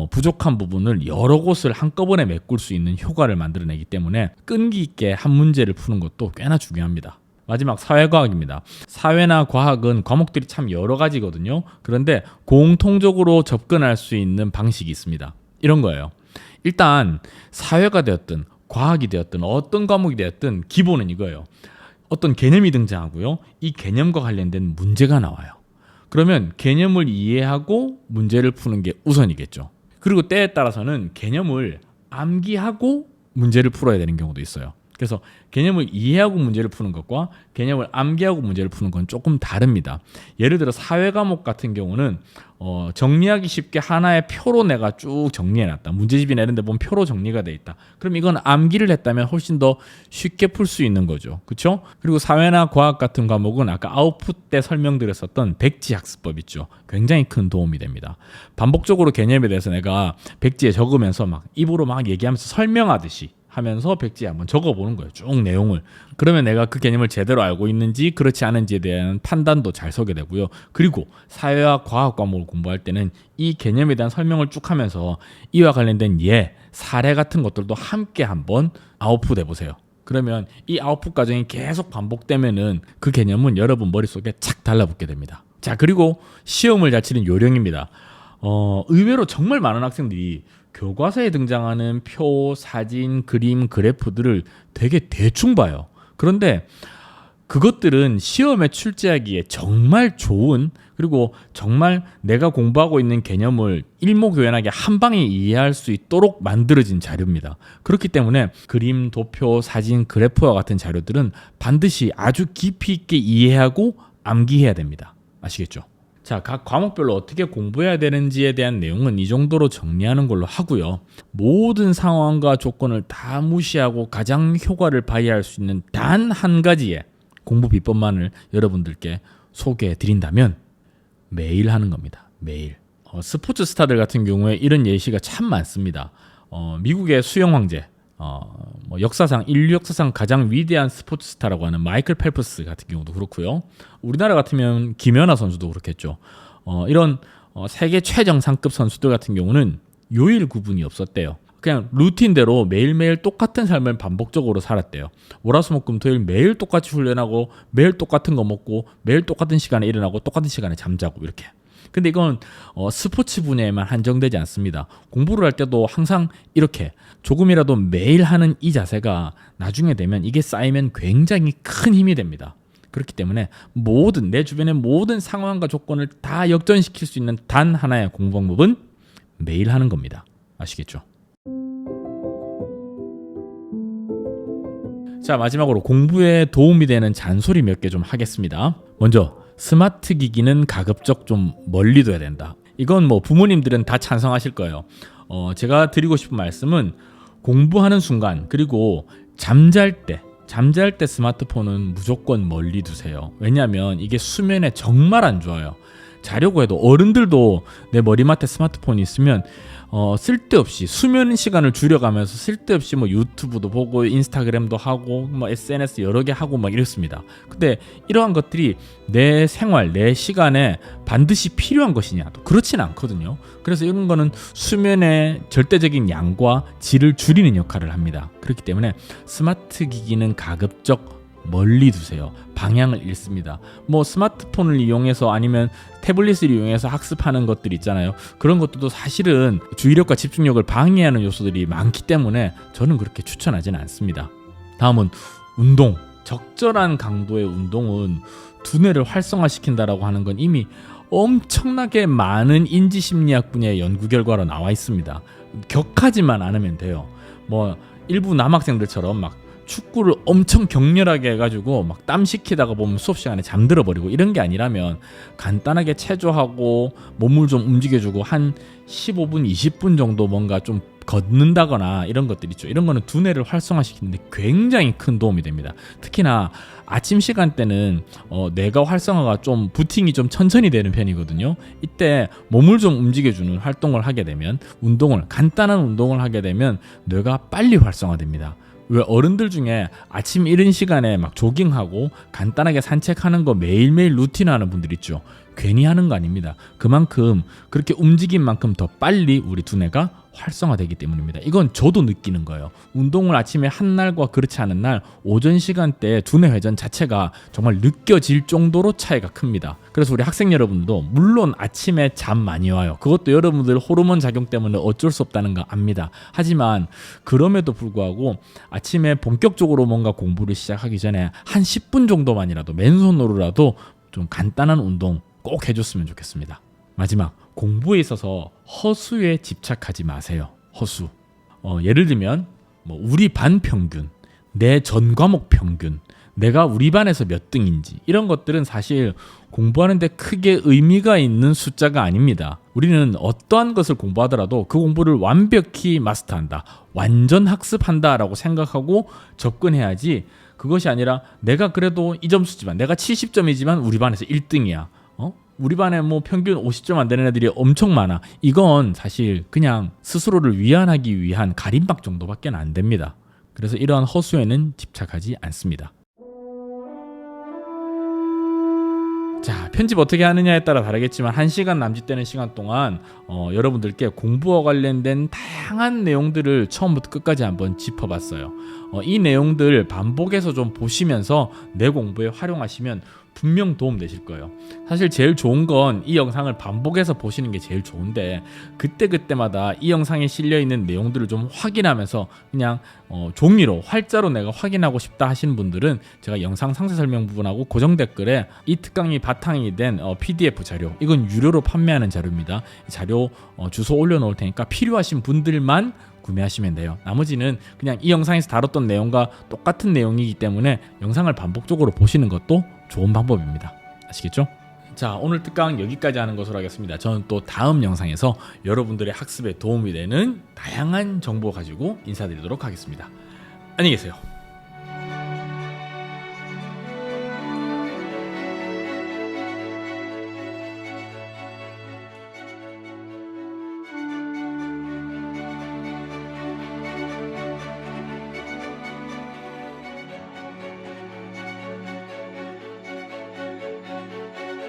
부족한 부분을 여러 곳을 한꺼번에 메꿀 수 있는 효과를 만들어내기 때문에 끈기 있게 한 문제를 푸는 것도 꽤나 중요합니다. 마지막 사회과학입니다. 사회나 과학은 과목들이 참 여러 가지거든요. 그런데 공통적으로 접근할 수 있는 방식이 있습니다. 이런 거예요. 일단 사회가 되었든 과학이 되었든 어떤 과목이 되었든 기본은 이거예요. 어떤 개념이 등장하고요. 이 개념과 관련된 문제가 나와요. 그러면 개념을 이해하고 문제를 푸는 게 우선이겠죠. 그리고 때에 따라서는 개념을 암기하고 문제를 풀어야 되는 경우도 있어요. 그래서 개념을 이해하고 문제를 푸는 것과 개념을 암기하고 문제를 푸는 건 조금 다릅니다. 예를 들어 사회 과목 같은 경우는 정리하기 쉽게 하나의 표로 내가 쭉 정리해놨다. 문제집이나 이런 데 보면 표로 정리가 돼 있다. 그럼 이건 암기를 했다면 훨씬 더 쉽게 풀 수 있는 거죠. 그렇죠? 그리고 사회나 과학 같은 과목은 아까 아웃풋 때 설명드렸었던 백지학습법 있죠. 굉장히 큰 도움이 됩니다. 반복적으로 개념에 대해서 내가 백지에 적으면서 막 입으로 막 얘기하면서 설명하듯이 하면서 백지에 한번 적어보는 거예요. 쭉 내용을. 그러면 내가 그 개념을 제대로 알고 있는지 그렇지 않은지에 대한 판단도 잘 서게 되고요. 그리고 사회와 과학 과목을 공부할 때는 이 개념에 대한 설명을 쭉 하면서 이와 관련된 사례 같은 것들도 함께 한번 아웃풋 해보세요. 그러면 이 아웃풋 과정이 계속 반복되면은 그 개념은 여러분 머릿속에 착 달라붙게 됩니다. 자, 그리고 시험을 잘 치는 요령입니다. 의외로 정말 많은 학생들이 교과서에 등장하는 표, 사진, 그림, 그래프들을 되게 대충 봐요. 그런데 그것들은 시험에 출제하기에 정말 좋은, 그리고 정말 내가 공부하고 있는 개념을 일목요연하게 한 방에 이해할 수 있도록 만들어진 자료입니다. 그렇기 때문에 그림, 도표, 사진, 그래프와 같은 자료들은 반드시 아주 깊이 있게 이해하고 암기해야 됩니다. 아시겠죠? 자, 각 과목별로 어떻게 공부해야 되는지에 대한 내용은 이 정도로 정리하는 걸로 하고요. 모든 상황과 조건을 다 무시하고 가장 효과를 발휘할 수 있는 단 한 가지의 공부 비법만을 여러분들께 소개해 드린다면 매일 하는 겁니다. 매일. 스포츠 스타들 같은 경우에 이런 예시가 참 많습니다. 미국의 수영 황제, 인류 역사상 가장 위대한 스포츠 스타라고 하는 마이클 펠프스 같은 경우도 그렇고요. 우리나라 같으면 김연아 선수도 그렇겠죠. 이런 세계 최정상급 선수들 같은 경우는 요일 구분이 없었대요. 그냥 루틴대로 매일매일 똑같은 삶을 반복적으로 살았대요. 월화수목금토일 매일 똑같이 훈련하고 매일 똑같은 거 먹고 매일 똑같은 시간에 일어나고 똑같은 시간에 잠자고 이렇게. 근데 이건 스포츠 분야에만 한정되지 않습니다. 공부를 할 때도 항상 이렇게 조금이라도 매일 하는 이 자세가 나중에 되면 이게 쌓이면 굉장히 큰 힘이 됩니다. 그렇기 때문에 내 주변의 모든 상황과 조건을 다 역전시킬 수 있는 단 하나의 공부 방법은 매일 하는 겁니다. 아시겠죠? 자, 마지막으로 공부에 도움이 되는 잔소리 몇 개 좀 하겠습니다. 먼저 스마트 기기는 가급적 좀 멀리 둬야 된다. 이건 부모님들은 다 찬성하실 거예요. 제가 드리고 싶은 말씀은 공부하는 순간, 그리고 잠잘 때 스마트폰은 무조건 멀리 두세요. 왜냐하면 이게 수면에 정말 안 좋아요. 자려고 해도 어른들도 내 머리맡에 스마트폰이 있으면 쓸데없이 수면 시간을 줄여가면서 쓸데없이 유튜브도 보고 인스타그램도 하고 SNS 여러 개 하고 이렇습니다. 근데 이러한 것들이 내 생활, 내 시간에 반드시 필요한 것이냐? 또 그렇지는 않거든요. 그래서 이런 거는 수면의 절대적인 양과 질을 줄이는 역할을 합니다. 그렇기 때문에 스마트 기기는 가급적 멀리 두세요. 방향을 잃습니다. 뭐 스마트폰을 이용해서 아니면 태블릿을 이용해서 학습하는 것들 있잖아요. 그런 것들도 사실은 주의력과 집중력을 방해하는 요소들이 많기 때문에 저는 그렇게 추천하지는 않습니다. 다음은 운동. 적절한 강도의 운동은 두뇌를 활성화시킨다라고 하는 건 이미 엄청나게 많은 인지심리학 분야의 연구 결과로 나와 있습니다. 격하지만 않으면 돼요. 뭐 일부 남학생들처럼 막 축구를 엄청 격렬하게 해가지고 막 땀 식히다가 보면 수업 시간에 잠들어 버리고 이런 게 아니라면 간단하게 체조하고 몸을 좀 움직여주고 한 15분 20분 정도 뭔가 좀 걷는다거나 이런 것들 있죠. 이런 거는 두뇌를 활성화시키는데 굉장히 큰 도움이 됩니다. 특히나 아침 시간대는 뇌가 활성화가 좀 부팅이 좀 천천히 되는 편이거든요. 이때 몸을 좀 움직여주는 활동을 하게 되면 간단한 운동을 하게 되면 뇌가 빨리 활성화됩니다. 왜 어른들 중에 아침 이른 시간에 막 조깅하고 간단하게 산책하는 거 매일매일 루틴하는 분들 있죠. 괜히 하는 거 아닙니다. 그만큼 그렇게 움직인 만큼 더 빨리 우리 두뇌가 활성화되기 때문입니다. 이건 저도 느끼는 거예요. 운동을 아침에 한 날과 그렇지 않은 날 오전 시간대에 두뇌 회전 자체가 정말 느껴질 정도로 차이가 큽니다. 그래서 우리 학생 여러분들도 물론 아침에 잠 많이 와요. 그것도 여러분들 호르몬 작용 때문에 어쩔 수 없다는 거 압니다. 하지만 그럼에도 불구하고 아침에 본격적으로 뭔가 공부를 시작하기 전에 한 10분 정도만이라도 맨손으로라도 좀 간단한 운동 꼭 해줬으면 좋겠습니다. 마지막, 공부에 있어서 허수에 집착하지 마세요. 허수. 예를 들면 뭐 우리 반 평균, 내 전 과목 평균, 내가 우리 반에서 몇 등인지 이런 것들은 사실 공부하는데 크게 의미가 있는 숫자가 아닙니다. 우리는 어떠한 것을 공부하더라도 그 공부를 완벽히 마스터한다, 완전 학습한다라고 생각하고 접근해야지, 그것이 아니라 내가 그래도 이 점수지만 내가 70점이지만 우리 반에서 1등이야. 우리 반에 뭐 평균 50점 안 되는 애들이 엄청 많아. 이건 사실 그냥 스스로를 위안하기 위한 가림막 정도밖에 안 됩니다. 그래서 이러한 허수에는 집착하지 않습니다. 자, 편집 어떻게 하느냐에 따라 다르겠지만 1시간 남짓되는 시간 동안 여러분들께 공부와 관련된 다양한 내용들을 처음부터 끝까지 한번 짚어봤어요. 이 내용들 반복해서 좀 보시면서 내 공부에 활용하시면 분명 도움 되실 거예요. 사실 제일 좋은 건 이 영상을 반복해서 보시는 게 제일 좋은데, 그때마다 이 영상에 실려있는 내용들을 좀 확인하면서 그냥 종이로 활자로 내가 확인하고 싶다 하시는 분들은 제가 영상 상세 설명 부분하고 고정 댓글에 이 특강이 바탕이 된 PDF 자료, 이건 유료로 판매하는 자료입니다. 이 자료 주소 올려놓을 테니까 필요하신 분들만 구매하시면 돼요. 나머지는 그냥 이 영상에서 다뤘던 내용과 똑같은 내용이기 때문에 영상을 반복적으로 보시는 것도 좋은 방법입니다. 아시겠죠? 자, 오늘 특강 여기까지 하는 것으로 하겠습니다. 저는 또 다음 영상에서 여러분들의 학습에 도움이 되는 다양한 정보 가지고 인사드리도록 하겠습니다. 안녕히 계세요.